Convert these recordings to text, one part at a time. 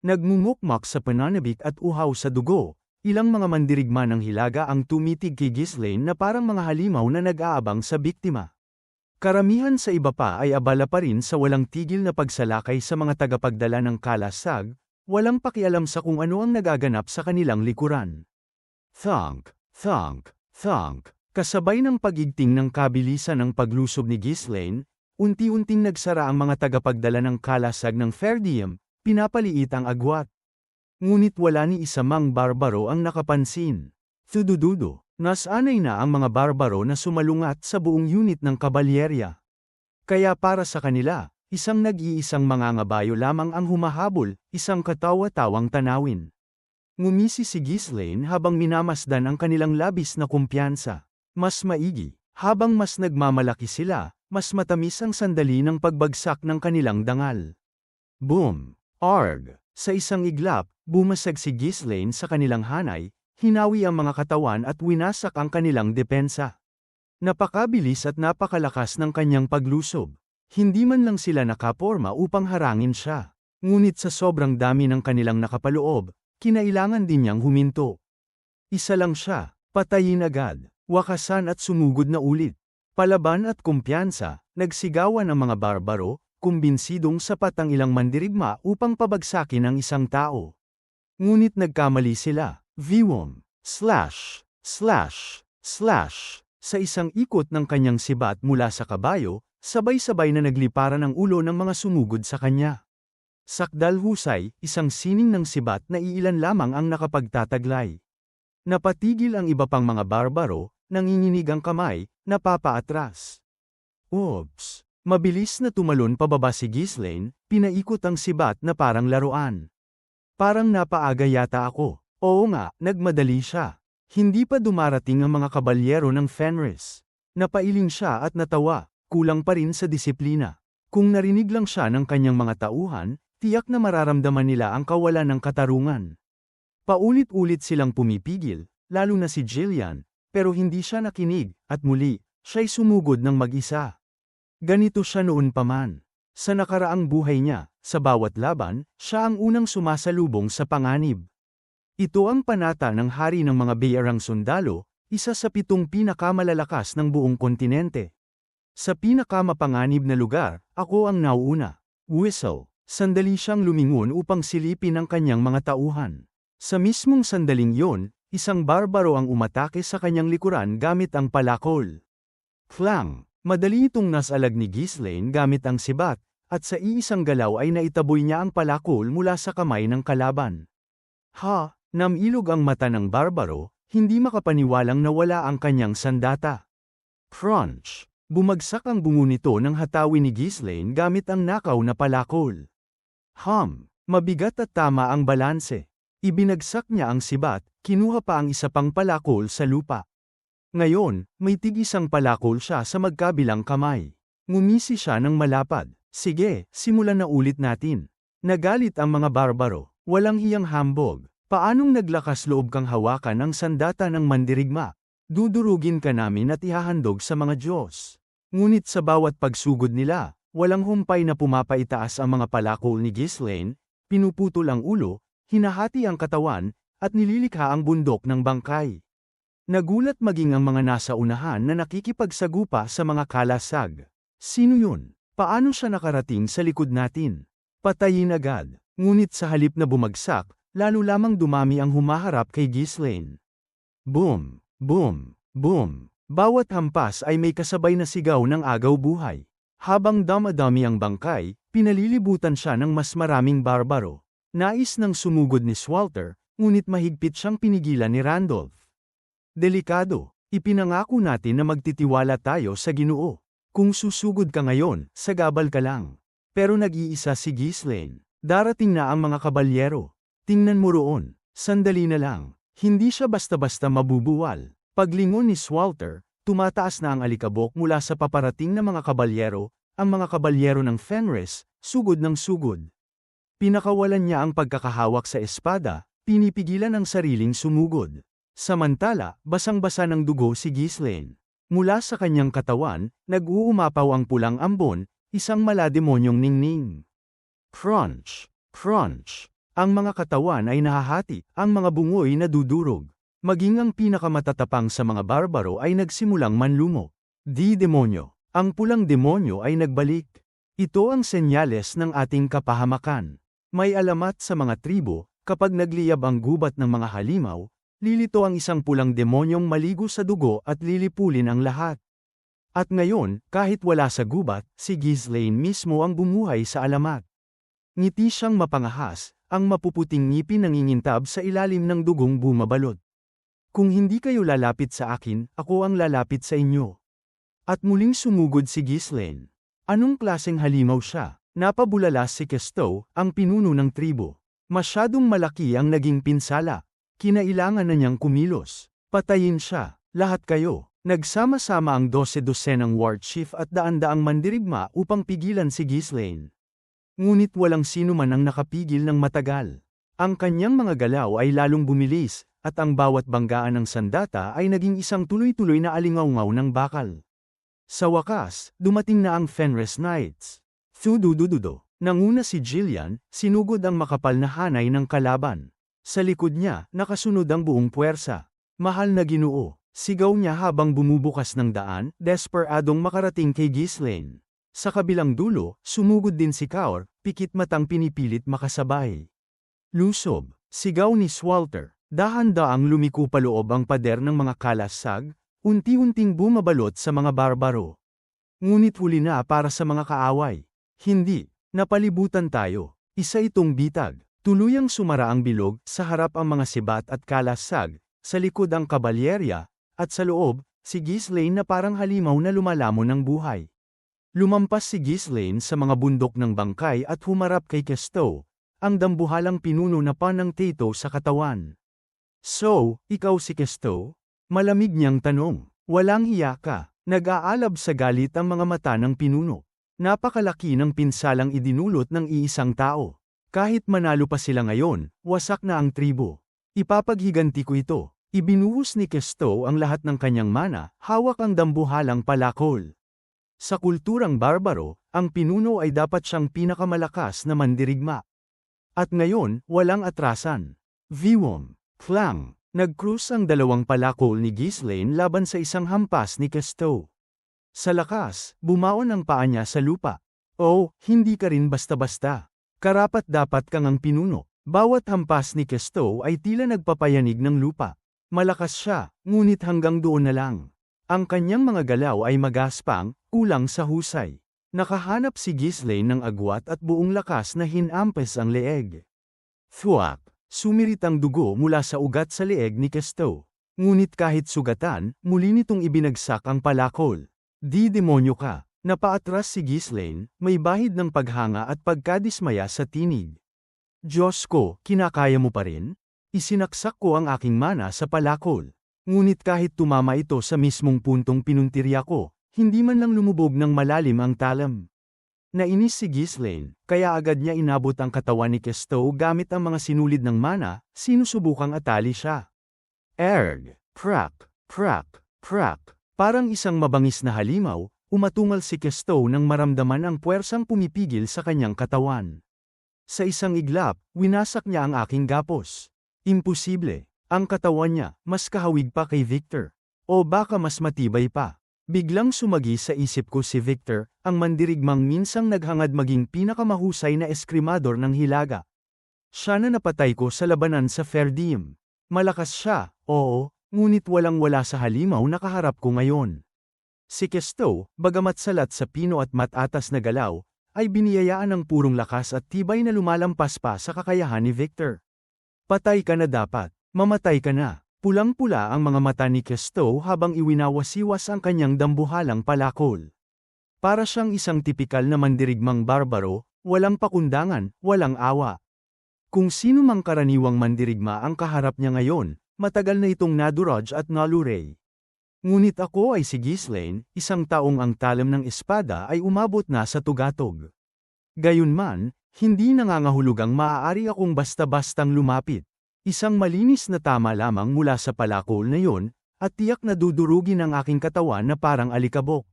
Nagmumukmak sa pananabik at uhaw sa dugo, ilang mga mandirigma ng hilaga ang tumitig kay Ghislaine na parang mga halimaw na nag-aabang sa biktima. Karamihan sa iba pa ay abala pa rin sa walang tigil na pagsalakay sa mga tagapagdala ng kalasag, walang pakialam sa kung ano ang nagaganap sa kanilang likuran. Thunk, thunk, thunk. Kasabay ng pagigting ng kabilisan ng paglusob ni Ghislaine, unti-unting nagsara ang mga tagapagdala ng kalasag ng Ferdium, pinapaliit ang agwat. Ngunit wala ni isa mang barbaro ang nakapansin. Tudududo. Nasanay na ang mga barbaro na sumalungat sa buong unit ng kabalyerya. Kaya para sa kanila, isang nag-iisang mangangabayo lamang ang humahabol, isang katawa-tawang tanawin. Ngumisi si Ghislaine habang minamasdan ang kanilang labis na kumpiyansa. Mas maigi, habang mas nagmamalaki sila, mas matamis ang sandali ng pagbagsak ng kanilang dangal. Boom! Arg! Sa isang iglap, bumasag si Ghislaine sa kanilang hanay, hinawi ang mga katawan at winasak ang kanilang depensa. Napakabilis at napakalakas ng kanyang paglusob. Hindi man lang sila nakaporma upang harangin siya. Ngunit sa sobrang dami ng kanilang nakapaloob, kinailangan din niyang huminto. Isa lang siya, patayin agad, wakasan at sumugod na ulit. Palaban at kumpiyansa, nagsigawan ang mga barbaro, kumbinsidong sapat ang ilang mandirigma upang pabagsakin ang isang tao. Ngunit nagkamali sila. Viwom, slash, slash, slash. Sa isang ikot ng kanyang sibat mula sa kabayo, sabay-sabay na nagliparan ang ulo ng mga sumugod sa kanya. Sakdal husay, isang sining ng sibat na iilan lamang ang nakapagtataglay. Napatigil ang iba pang mga barbaro, nanginginig ang kamay, napapaatras. Oops! Mabilis na tumalon pababa si Ghislaine, pinaikot ang sibat na parang laruan. Parang napaaga yata ako. Oo nga, nagmadali siya. Hindi pa dumarating ang mga kabalyero ng Fenris. Napailing siya at natawa, kulang pa rin sa disiplina. Kung narinig lang siya ng kanyang mga tauhan, tiyak na mararamdaman nila ang kawalan ng katarungan. Paulit-ulit silang pumipigil, lalo na si Jillian, pero hindi siya nakinig, at muli, siya'y sumugod ng mag-isa. Ganito siya noon pa man. Sa nakaraang buhay niya, sa bawat laban, siya ang unang sumasalubong sa panganib. Ito ang panata ng hari ng mga bayarang sundalo, isa sa 7 pinakamalalakas ng buong kontinente. Sa pinakamapanganib na lugar, ako ang nauuna. Whistle. Sandali siyang lumingon upang silipin ang kanyang mga tauhan. Sa mismong sandaling yon, isang barbaro ang umatake sa kanyang likuran gamit ang palakol. Clang! Madali itong nasalag ni Ghislaine gamit ang sibat, at sa iisang galaw ay naitaboy niya ang palakol mula sa kamay ng kalaban. Ha! Namilog ang mata ng barbaro, hindi makapaniwalang nawala ang kanyang sandata. Crunch! Bumagsak ang bungo nito ng hatawi ni Ghislaine gamit ang nakaw na palakol. Mabigat at tama ang balanse. Ibinagsak niya ang sibat, kinuha pa ang isa pang palakol sa lupa. Ngayon, may tig-isang palakol siya sa magkabilang kamay. Ngumisi siya ng malapad. Sige, simulan na ulit natin. Nagalit ang mga barbaro. Walang hiyang hambog. Paanong naglakas loob kang hawakan ang sandata ng mandirigma? Dudurugin ka namin at ihahandog sa mga Diyos. Ngunit sa bawat pagsugod nila, walang humpay na pumapaitaas ang mga palakol ni Ghislaine, pinuputol ang ulo, hinahati ang katawan, at nililikha ang bundok ng bangkay. Nagulat maging ang mga nasa unahan na nakikipagsagupa sa mga kalasag. Sino yun? Paano siya nakarating sa likod natin? Patayin agad. Ngunit sa halip na bumagsak, lalo lamang dumami ang humaharap kay Ghislaine. Boom! Boom! Boom! Bawat hampas ay may kasabay na sigaw ng agaw buhay. Habang damadami ang bangkay, pinalilibutan siya ng mas maraming barbaro. Nais nang sumugod ni Swalter, ngunit mahigpit siyang pinigilan ni Randolph. Delikado, ipinangako natin na magtitiwala tayo sa Ginoo. Kung susugod ka ngayon, sagabal ka lang. Pero nag-iisa si Ghislaine. Darating na ang mga kabalyero. Tingnan mo roon, sandali na lang. Hindi siya basta-basta mabubuwal. Paglingon ni Swalter, tumataas na ang alikabok mula sa paparating na mga kabalyero, ang mga kabalyero ng Fenris, sugod ng sugod. Pinakawalan niya ang pagkakahawak sa espada, pinipigilan ang sariling sumugod. Samantala, basang-basa ng dugo si Ghislaine. Mula sa kanyang katawan, nag-uumapaw ang pulang ambon, isang malademonyong ningning. Crunch! Crunch! Ang mga katawan ay nahahati, ang mga bungoy nadudurog. Maging ang pinakamatatapang sa mga barbaro ay nagsimulang manlumo. Di demonyo. Ang pulang demonyo ay nagbalik. Ito ang senyales ng ating kapahamakan. May alamat sa mga tribo, kapag nagliyab ang gubat ng mga halimaw, lilito ang isang pulang demonyong maligo sa dugo at lilipulin ang lahat. At ngayon, kahit wala sa gubat, si Ghislaine mismo ang bumuhay sa alamat. Ngiti siyang mapangahas, ang mapuputing ngipin nangingintab sa ilalim ng dugong bumabalot. Kung hindi kayo lalapit sa akin, ako ang lalapit sa inyo. At muling sumugod si Ghislaine. Anong klaseng halimaw siya? Napabulalas si Kesto, ang pinuno ng tribo. Masyadong malaki ang naging pinsala. Kinailangan na niyang kumilos. Patayin siya. Lahat kayo. Nagsama-sama ang 12-dosenang war chief at daan-daang mandirigma upang pigilan si Ghislaine. Ngunit walang sino man ang nakapigil ng matagal. Ang kanyang mga galaw ay lalong bumilis, at ang bawat banggaan ng sandata ay naging isang tuloy-tuloy na alingawngaw ng bakal. Sa wakas, dumating na ang Fenris Knights. Thududududo. Nanguna si Jillian, sinugod ang makapal na hanay ng kalaban. Sa likod niya, nakasunod ang buong puwersa. Mahal na Ginoo, sigaw niya habang bumubukas ng daan, desperadong makarating kay Ghislaine. Sa kabilang dulo, sumugod din si Kaur, pikit matang pinipilit makasabay. Lusob, sigaw ni Swalter. Dahan-daang lumiko paloob ang pader ng mga kalasag, unti-unting bumabalot sa mga barbaro. Ngunit huli na para sa mga kaaway. Hindi, napalibutan tayo. Isa itong bitag. Tuluyang sumara ang bilog, sa harap ang mga sibat at kalasag, sa likod ang kabalyerya, at sa loob, si Ghislaine na parang halimaw na lumalamon ng buhay. Lumampas si Ghislaine sa mga bundok ng bangkay at humarap kay Kesto, ang dambuhalang pinuno na panang tato sa katawan. So, ikaw si Kesto? Malamig niyang tanong. Walang hiya ka. Nag-aalab sa galit ang mga mata ng pinuno. Napakalaki ng pinsalang idinulot ng iisang tao. Kahit manalo pa sila ngayon, wasak na ang tribo. Ipapaghiganti ko ito. Ibinuhos ni Kesto ang lahat ng kanyang mana, hawak ang dambuhalang palakol. Sa kulturang barbaro, ang pinuno ay dapat siyang pinakamalakas na mandirigma. At ngayon, walang atrasan. Viwom. Clang! Nag-cruise ang dalawang palakol ni Ghislaine laban sa isang hampas ni Kesto. Sa lakas, bumaon ang paa niya sa lupa. Oh, hindi ka rin basta-basta. Karapat-dapat kang ang pinuno. Bawat hampas ni Kesto ay tila nagpapayanig ng lupa. Malakas siya, ngunit hanggang doon na lang. Ang kanyang mga galaw ay magaspang, kulang sa husay. Nakahanap si Ghislaine ng agwat at buong lakas na hinampes ang leeg. Thuak! Sumirit ang dugo mula sa ugat sa leeg ni Kesto. Ngunit kahit sugatan, muli nitong ibinagsak ang palakol. Di demonyo ka. Napaatras si Ghislaine, may bahid ng paghanga at pagkadismaya sa tinig. Diyos ko, kinakaya mo pa rin? Isinaksak ko ang aking mana sa palakol. Ngunit kahit tumama ito sa mismong puntong pinuntirya ko, hindi man lang lumubog ng malalim ang talam. Nainis si Ghislaine, kaya agad niya inabot ang katawan ni Kesto gamit ang mga sinulid ng mana, sinusubukang atali siya. Erg! Prak! Prak! Prak! Parang isang mabangis na halimaw, umatungal si Kesto nang maramdaman ang puwersang pumipigil sa kanyang katawan. Sa isang iglap, winasak niya ang aking gapos. Imposible. Ang katawan niya, mas kahawig pa kay Victor. O baka mas matibay pa. Biglang sumagi sa isip ko si Victor, ang mandirigmang minsang naghangad maging pinakamahusay na eskrimador ng Hilaga. Siya na napatay ko sa labanan sa Ferdium. Malakas siya, oo, ngunit walang-wala sa halimaw na kaharap ko ngayon. Si Kesto, bagamat salat sa pino at matatas na galaw, ay biniyayaan ng purong lakas at tibay na lumalampas pa sa kakayahan ni Victor. Patay ka na dapat, mamatay ka na. Pulang-pula ang mga mata ni Kesto habang iwinawasiwas ang kanyang dambuhalang palakol. Para siyang isang tipikal na mandirigmang barbaro, walang pakundangan, walang awa. Kung sino mang karaniwang mandirigma ang kaharap niya ngayon, matagal na itong naduraj at naluray. Ngunit ako ay si Ghislaine, isang taong ang talam ng espada ay umabot na sa tugatog. Gayunman, hindi nangangahulugang maaari akong basta-bastang lumapit. Isang malinis na tama lamang mula sa palakol na yon, at tiyak na dudurugin ang aking katawan na parang alikabok.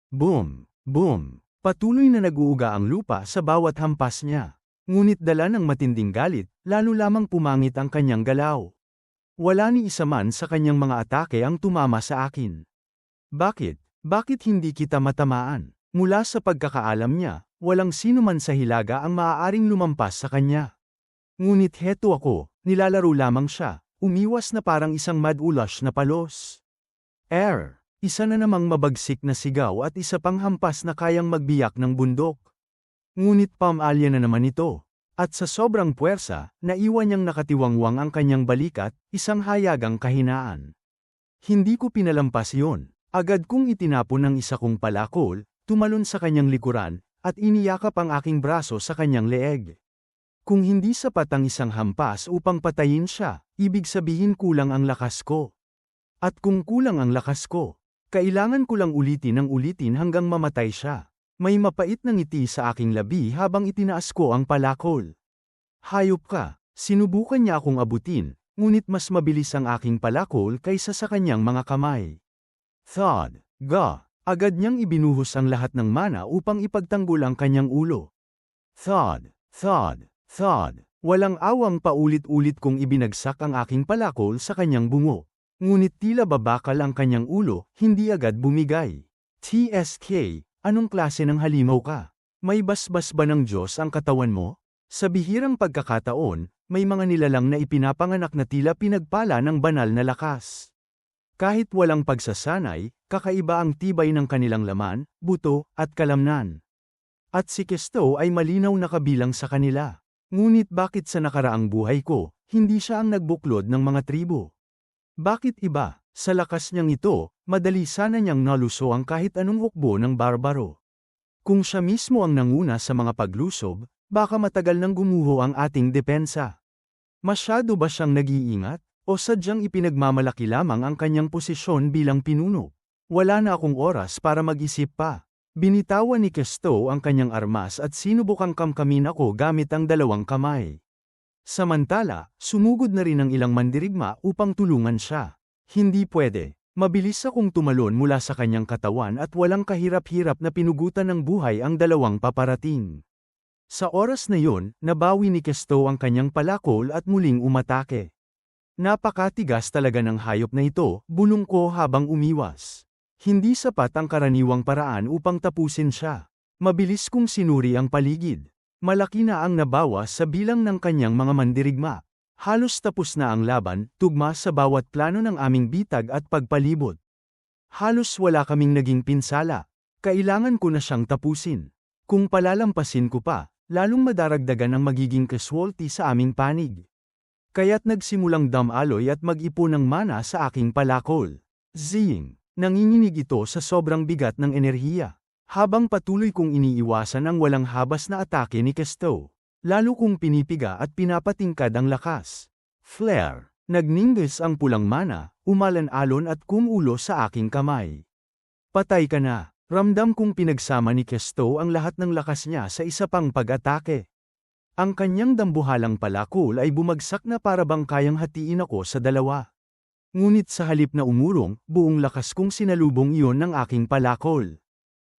Boom! Boom! Patuloy na nag-uuga ang lupa sa bawat hampas niya. Ngunit dala ng matinding galit, lalo lamang pumangit ang kanyang galaw. Wala ni isa man sa kanyang mga atake ang tumama sa akin. Bakit? Bakit hindi kita matamaan? Mula sa pagkakaalam niya, walang sino man sa Hilaga ang maaaring lumampas sa kanya. Ngunit heto ako, nilalaro lamang siya, umiwas na parang isang mad-ulash na palos. Isa na namang mabagsik na sigaw at isa pang hampas na kayang magbiyak ng bundok. Ngunit pamalya na naman ito. At sa sobrang puwersa, naiwan niyang nakatiwangwang ang kanyang balikat, isang hayagang kahinaan. Hindi ko pinalampas yon. Agad kong itinapon ang isa kong palakol, tumalon sa kanyang likuran, at iniyakap ang aking braso sa kanyang leeg. Kung hindi sapat ang isang hampas upang patayin siya, ibig sabihin kulang ang lakas ko. At kung kulang ang lakas ko, kailangan ko lang ulitin ng ulitin hanggang mamatay siya. May mapait na ngiti sa aking labi habang itinaas ko ang palakol. Hayop ka, sinubukan niya akong abutin, ngunit mas mabilis ang aking palakol kaysa sa kanyang mga kamay. Thud, agad niyang ibinuhos ang lahat ng mana upang ipagtanggol ang kanyang ulo. Thud, walang awang paulit-ulit kong ibinagsak ang aking palakol sa kanyang bungo. Ngunit tila babakal ang kanyang ulo, hindi agad bumigay. TSK, anong klase ng halimaw ka? May basbas ba ng Diyos ang katawan mo? Sa bihirang pagkakataon, may mga nilalang na ipinapanganak na tila pinagpala ng banal na lakas. Kahit walang pagsasanay, kakaiba ang tibay ng kanilang laman, buto, at kalamnan. At si Kesto ay malinaw na kabilang sa kanila. Ngunit bakit sa nakaraang buhay ko, hindi siya ang nagbuklod ng mga tribo? Bakit iba? Sa lakas niyang ito, madali sana niyang naluso ang kahit anong hukbo ng barbaro. Kung siya mismo ang nanguna sa mga paglusob, baka matagal nang gumuho ang ating depensa. Masyado ba siyang nag-iingat, o sadyang ipinagmamalaki lamang ang kanyang posisyon bilang pinuno? Wala na akong oras para mag-isip pa. Binitawan ni Kesto ang kanyang armas at sinubukang kamkamin ako gamit ang dalawang kamay. Samantala, sumugod na rin ang ilang mandirigma upang tulungan siya. Hindi pwede. Mabilis akong tumalon mula sa kanyang katawan at walang kahirap-hirap na pinugutan ng buhay ang dalawang paparating. Sa oras na yon, nabawi ni Kesto ang kanyang palakol at muling umatake. Napakatigas talaga ng hayop na ito, bulong ko habang umiwas. Hindi sapat ang karaniwang paraan upang tapusin siya. Mabilis kong sinuri ang paligid. Malaki na ang nabawas sa bilang ng kanyang mga mandirigma. Halos tapos na ang laban, tugma sa bawat plano ng aming bitag at pagpalibot. Halos wala kaming naging pinsala. Kailangan ko na siyang tapusin. Kung palalampasin ko pa, lalong madaragdagan ang magiging casualty sa aming panig. Kaya't nagsimulang damaloy at mag-ipon ng mana sa aking palakol. Zing! Nanginginig ito sa sobrang bigat ng enerhiya. Habang patuloy kong iniiwasan ang walang habas na atake ni Kesto. Lalo kong pinipiga at pinapatingkad ang lakas. Flare! Nagningges ang pulang mana, umalan-alon at kumulo sa aking kamay. Patay ka na! Ramdam kong pinagsama ni Kesto ang lahat ng lakas niya sa isa pang pag-atake. Ang kanyang dambuhalang palakol ay bumagsak na para bang kayang hatiin ako sa dalawa. Ngunit sa halip na umurong, buong lakas kong sinalubong iyon ng aking palakol.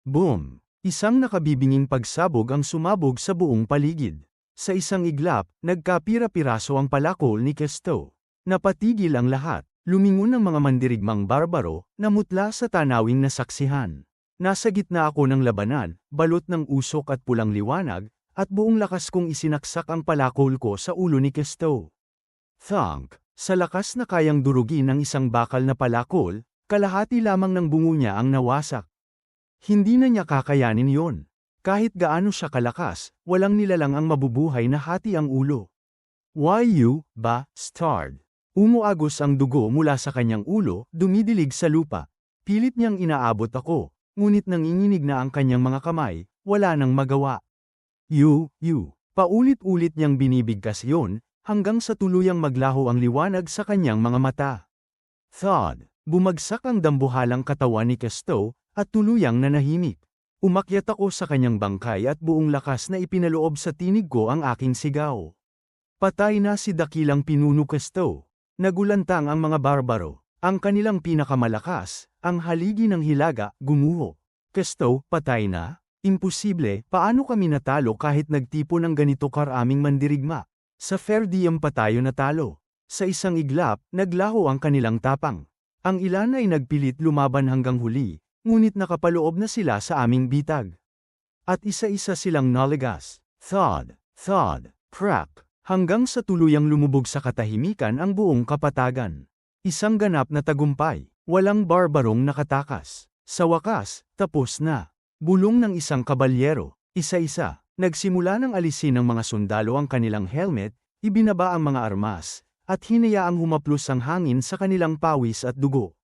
Boom! Isang nakabibinging pagsabog ang sumabog sa buong paligid. Sa isang iglap, nagkapira-piraso ang palakol ni Kesto. Napatigil ang lahat, lumingon ang mga mandirigmang barbaro, namutla sa tanawing nasaksihan. Nasa gitna ako ng labanan, balot ng usok at pulang liwanag, at buong lakas kong isinaksak ang palakol ko sa ulo ni Kesto. Thunk! Sa lakas na kayang durugin ng isang bakal na palakol, kalahati lamang ng bungo niya ang nawasak. Hindi na niya kakayanin yon. Kahit gaano siya kalakas, walang nilalang ang mabubuhay na hati ang ulo. Bastard! Umuagos ang dugo mula sa kanyang ulo, dumidilig sa lupa. Pilit niyang inaabot ako, ngunit nanginginig na ang kanyang mga kamay, wala nang magawa. Paulit-ulit niyang binibigkas yon, hanggang sa tuluyang maglaho ang liwanag sa kanyang mga mata. Thud! Bumagsak ang dambuhalang katawan ni Kesto, at tuluyang nanahimik. Umakyat ako sa kanyang bangkay at buong lakas na ipinaloob sa tinig ko ang aking sigaw. Patay na si dakilang pinuno Kesto. Nagulantang ang mga barbaro. Ang kanilang pinakamalakas, ang haligi ng Hilaga, gumuho. Kesto, patay na? Imposible, paano kami natalo kahit nagtipon ng ganito karaming mandirigma? Sa fair diem pa tayo natalo. Sa isang iglap, naglaho ang kanilang tapang. Ang ilan ay nagpilit lumaban hanggang huli, ngunit nakapaloob na sila sa aming bitag. At isa-isa silang naligas. Thud, thud, crack, hanggang sa tuluyang lumubog sa katahimikan ang buong kapatagan. Isang ganap na tagumpay, walang barbarong nakatakas. Sa wakas, tapos na. Bulong ng isang kabalyero, isa-isa, nagsimula ng alisin ng mga sundalo ang kanilang helmet, ibinaba ang mga armas, at hinayaang humaplos ang hangin sa kanilang pawis at dugo.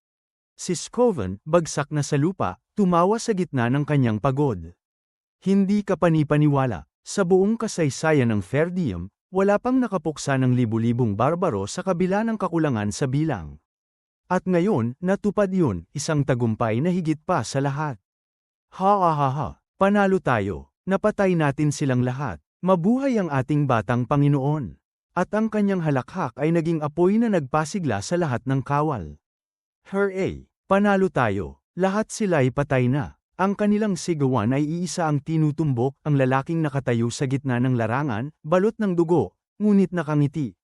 Si Scoven, bagsak na sa lupa, tumawa sa gitna ng kanyang pagod. Hindi ka panipaniwala, sa buong kasaysayan ng fair diem, wala pang nakapuksa ng libu-libong barbaro sa kabila ng kakulangan sa bilang. At ngayon, natupad yun, isang tagumpay na higit pa sa lahat. Ha, panalo tayo, napatay natin silang lahat, mabuhay ang ating batang Panginoon. At ang kanyang halakhak ay naging apoy na nagpasigla sa lahat ng kawal. Hooray! Panalo tayo, lahat sila'y patay na. Ang kanilang sigawan ay iisa ang tinutumbok, ang lalaking nakatayo sa gitna ng larangan, balot ng dugo, ngunit nakangiti.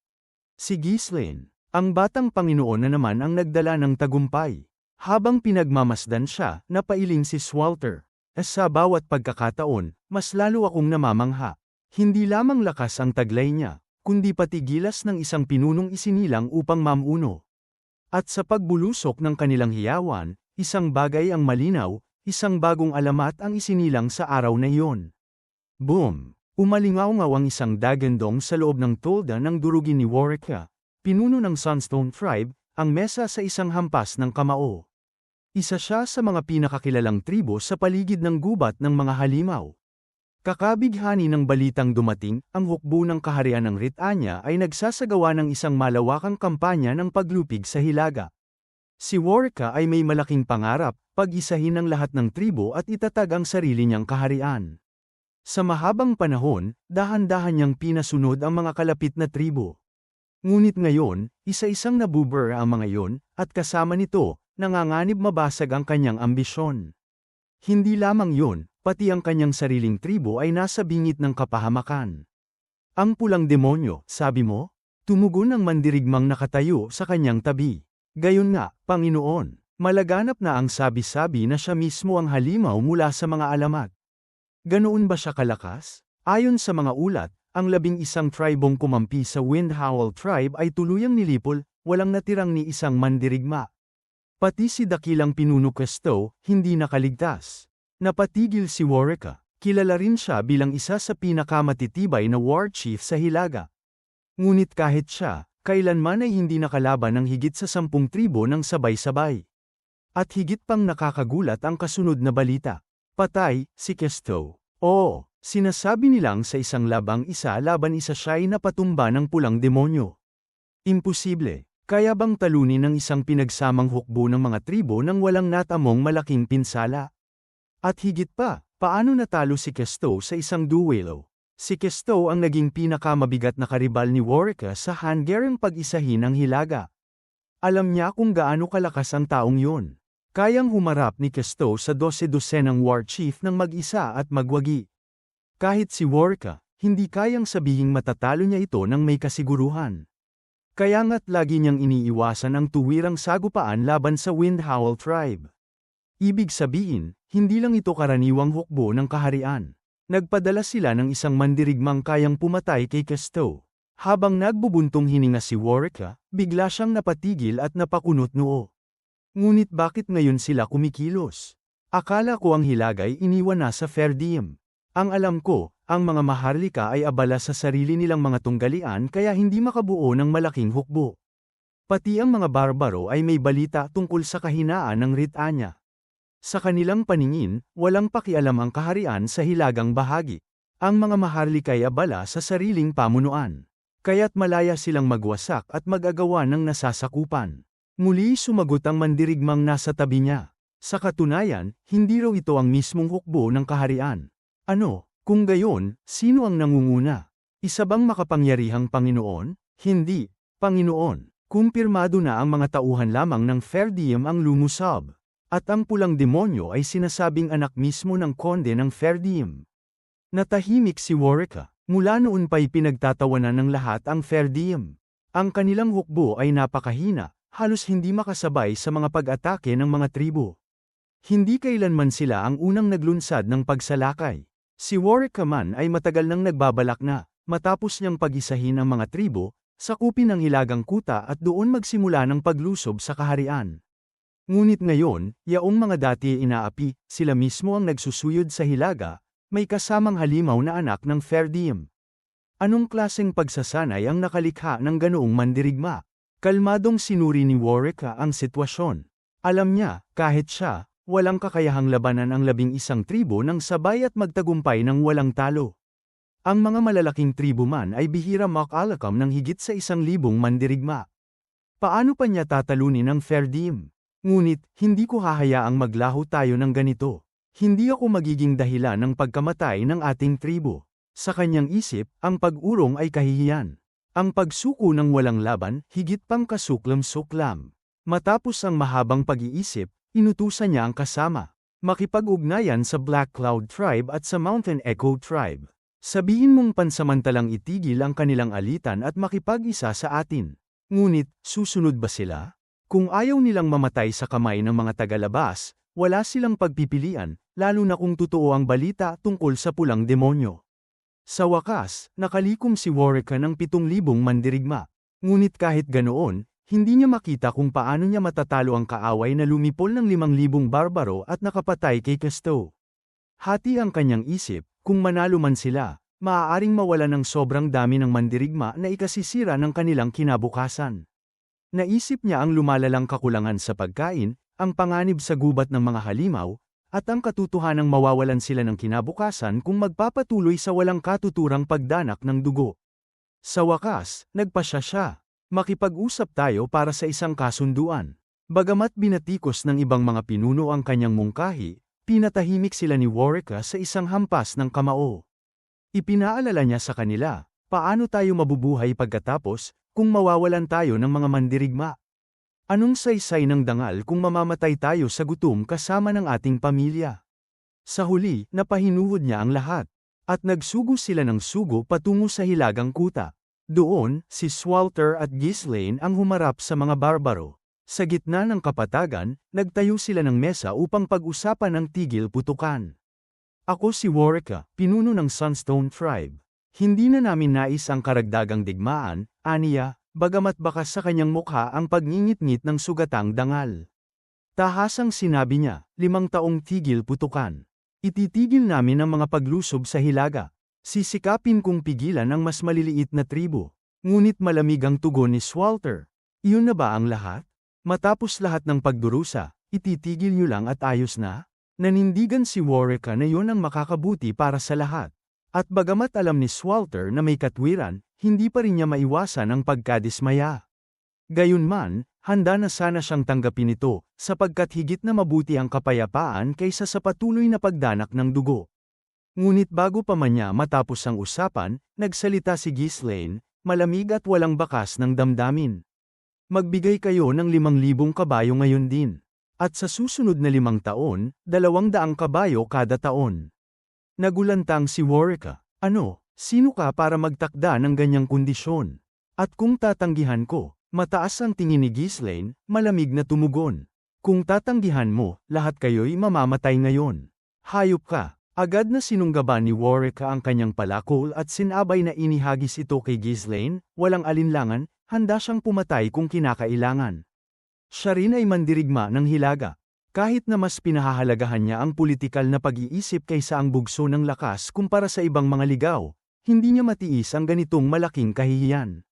Si Ghislaine, ang batang Panginoon na naman ang nagdala ng tagumpay. Habang pinagmamasdan siya, napailing si Swalter. Sa bawat pagkakataon, mas lalo akong namamangha. Hindi lamang lakas ang taglay niya, kundi pati gilas ng isang pinunong isinilang upang mamuno. At sa pagbulusok ng kanilang hiyawan, isang bagay ang malinaw, isang bagong alamat ang isinilang sa araw na iyon. Boom! Umalingaw-ngaw ang isang dagandong sa loob ng tolda ng durugin ni Warwick, pinuno ng Sunstone Tribe, ang mesa sa isang hampas ng kamao. Isa siya sa mga pinakakilalang tribo sa paligid ng gubat ng mga halimaw. Kakabighani ng balitang dumating, ang hukbo ng kaharian ng Ritanya ay nagsasagawa ng isang malawakang kampanya ng paglupig sa Hilaga. Si Warwick ay may malaking pangarap, pag-isahin ang lahat ng tribo at itatag ang sarili niyang kaharian. Sa mahabang panahon, dahan-dahan niyang pinasunod ang mga kalapit na tribo. Ngunit ngayon, isa-isang nabubura ang mga iyon, at kasama nito, nanganganib mabasag ang kanyang ambisyon. Hindi lamang yun, pati ang kanyang sariling tribo ay nasa bingit ng kapahamakan. Ang pulang demonyo, sabi mo? Tumugon ang mandirigmang nakatayo sa kanyang tabi. Gayon nga, Panginoon, malaganap na ang sabi-sabi na siya mismo ang halimaw mula sa mga alamat. Ganoon ba siya kalakas? Ayon sa mga ulat, ang 11 tribong kumampi sa Windhowl Tribe ay tuluyang nilipol, walang natirang ni isang mandirigma. Pati si dakilang pinuno Kesto, hindi nakaligtas. Napatigil si Warwick, kilala rin siya bilang isa sa pinakamatitibay na war chief sa Hilaga. Ngunit kahit siya, kailanman ay hindi nakalaban ng higit sa 10 tribo ng sabay-sabay. At higit pang nakakagulat ang kasunod na balita. Patay, si Kesto. Oo, sinasabi nilang sa isang labang isa laban isa siya'y napatumba ng pulang demonyo. Imposible. Kaya bang talunin ng isang pinagsamang hukbo ng mga tribo nang walang natamong malaking pinsala? At higit pa, paano natalo si Kesto sa isang duelo? Si Kesto ang naging pinakamabigat na karibal ni Warwick sa Hungarian pag-isahin ng Hilaga. Alam niya kung gaano kalakas ang taong yun. Kayang humarap ni Kesto sa 12-dosenang war chief ng mag-isa at magwagi. Kahit si Warwick, hindi kayang sabihing matatalo niya ito ng may kasiguruhan. Kaya nga't lagi niyang iniiwasan ang tuwirang sagupaan laban sa Windhowl Tribe. Ibig sabihin, hindi lang ito karaniwang hukbo ng kaharian. Nagpadala sila ng isang mandirigmang kayang pumatay kay Kesto. Habang nagbubuntong hininga si Warwick, bigla siyang napatigil at napakunot noo. Ngunit bakit ngayon sila kumikilos? Akala ko ang Hilaga'y iniwan na sa fair diem. Ang alam ko, ang mga maharlika ay abala sa sarili nilang mga tunggalian kaya hindi makabuo ng malaking hukbo. Pati ang mga barbaro ay may balita tungkol sa kahinaan ng Ritanya. Sa kanilang paningin, walang pakialam ang kaharian sa hilagang bahagi. Ang mga maharlika ay abala sa sariling pamunuan. Kaya't malaya silang magwasak at mag-agawa ng nasasakupan. Muli sumagot ang mandirigmang nasa tabi niya. Sa katunayan, hindi raw ito ang mismong hukbo ng kaharian. Ano, kung gayon, sino ang nangunguna? Isa bang makapangyarihang Panginoon? Hindi, Panginoon. Kumpirmado na ang mga tauhan lamang ng fair diem ang lumusab. At ang pulang demonyo ay sinasabing anak mismo ng konde ng Ferdium. Natahimik si Warwick. Mula noon pa'y pinagtatawanan ng lahat ang Ferdium. Ang kanilang hukbo ay napakahina, halos hindi makasabay sa mga pag-atake ng mga tribo. Hindi kailanman sila ang unang naglunsad ng pagsalakay. Si Warwick man ay matagal nang nagbabalak na, matapos niyang pag-isahin ang mga tribo, sakupin ang Hilagang Kuta at doon magsimula ng paglusob sa kaharian. Ngunit ngayon, yaong mga dati inaapi, sila mismo ang nagsusuyod sa Hilaga, may kasamang halimaw na anak ng Ferdium. Anong klaseng pagsasanay ang nakalikha ng ganoong mandirigma? Kalmadong sinuri ni Warwick ang sitwasyon. Alam niya, kahit siya, walang kakayahang labanan ang 11 tribo ng sabay at magtagumpay ng walang talo. Ang mga malalaking tribo man ay bihira makalakam ng higit sa 1,000 mandirigma. Paano pa niya tatalunin ang Ferdium? Ngunit, hindi ko hahayaang maglaho tayo ng ganito. Hindi ako magiging dahilan ng pagkamatay ng ating tribo. Sa kanyang isip, ang pag-urong ay kahihiyan. Ang pagsuko ng walang laban, higit pang kasuklam-suklam. Matapos ang mahabang pag-iisip, inutusan niya ang kasama. Makipag-ugnayan sa Black Cloud Tribe at sa Mountain Echo Tribe. Sabihin mong pansamantalang itigil ang kanilang alitan at makipag-isa sa atin. Ngunit, susunod ba sila? Kung ayaw nilang mamatay sa kamay ng mga tagalabas, wala silang pagpipilian, lalo na kung totoo ang balita tungkol sa pulang demonyo. Sa wakas, nakalikom si Warwick ng 7,000 mandirigma. Ngunit kahit ganoon, hindi niya makita kung paano niya matatalo ang kaaway na lumipol ng 5,000 barbaro at nakapatay kay Casto. Hati ang kanyang isip, kung manalo man sila, maaaring mawala ng sobrang dami ng mandirigma na ikasisira ng kanilang kinabukasan. Naisip niya ang lumalalang kakulangan sa pagkain, ang panganib sa gubat ng mga halimaw, at ang katotohanang mawawalan sila ng kinabukasan kung magpapatuloy sa walang katuturang pagdanak ng dugo. Sa wakas, nagpasya siya. Makipag-usap tayo para sa isang kasunduan. Bagamat binatikos ng ibang mga pinuno ang kanyang mungkahi, pinatahimik sila ni Warwick sa isang hampas ng kamao. Ipinaalala niya sa kanila, paano tayo mabubuhay pagkatapos, kung mawawalan tayo ng mga mandirigma? Anong saysay ng dangal kung mamamatay tayo sa gutom kasama ng ating pamilya? Sa huli, napahinuhod niya ang lahat. At nagsugo sila ng sugo patungo sa Hilagang Kuta. Doon, si Swalter at Ghislaine ang humarap sa mga barbaro. Sa gitna ng kapatagan, nagtayo sila ng mesa upang pag-usapan ang tigil putukan. Ako si Warwick, pinuno ng Sunstone Tribe. Hindi na namin nais ang karagdagang digmaan, aniya, bagamat bakas sa kanyang mukha ang pagngingit-ngit ng sugatang dangal. Tahasang sinabi niya, 5 taong tigil putukan. Ititigil namin ang mga paglusob sa Hilaga. Sisikapin kong pigilan ang mas maliliit na tribo. Ngunit malamig ang tugon ni Swalter. Iyon na ba ang lahat? Matapos lahat ng pagdurusa, ititigil niyo lang at ayos na? Nanindigan si Warwick na iyon ang makakabuti para sa lahat. At bagamat alam ni Swalter na may katwiran, hindi pa rin niya maiwasan ang pagkadismaya. Gayunman, handa na sana siyang tanggapin ito, sapagkat higit na mabuti ang kapayapaan kaysa sa patuloy na pagdanak ng dugo. Ngunit bago pa man niya matapos ang usapan, nagsalita si Ghislaine, malamig at walang bakas ng damdamin. Magbigay kayo ng 5,000 kabayo ngayon din. At sa susunod na 5 taon, 200 kabayo kada taon. Nagulantang si Warwick, ano, sino ka para magtakda ng ganyang kondisyon? At kung tatanggihan ko, mataas ang tingin ni Ghislaine, malamig na tumugon. Kung tatanggihan mo, lahat kayo'y mamamatay ngayon. Hayop ka. Agad na sinunggaban ni Warwick ang kanyang palakol at sinabay na inihagis ito kay Ghislaine, walang alinlangan, handa siyang pumatay kung kinakailangan. Siya rin ay mandirigma ng Hilaga. Kahit na mas pinahahalagahan niya ang politikal na pag-iisip kaysa ang bugso ng lakas kumpara sa ibang mga ligaw, hindi niya matiis ang ganitong malaking kahihiyan.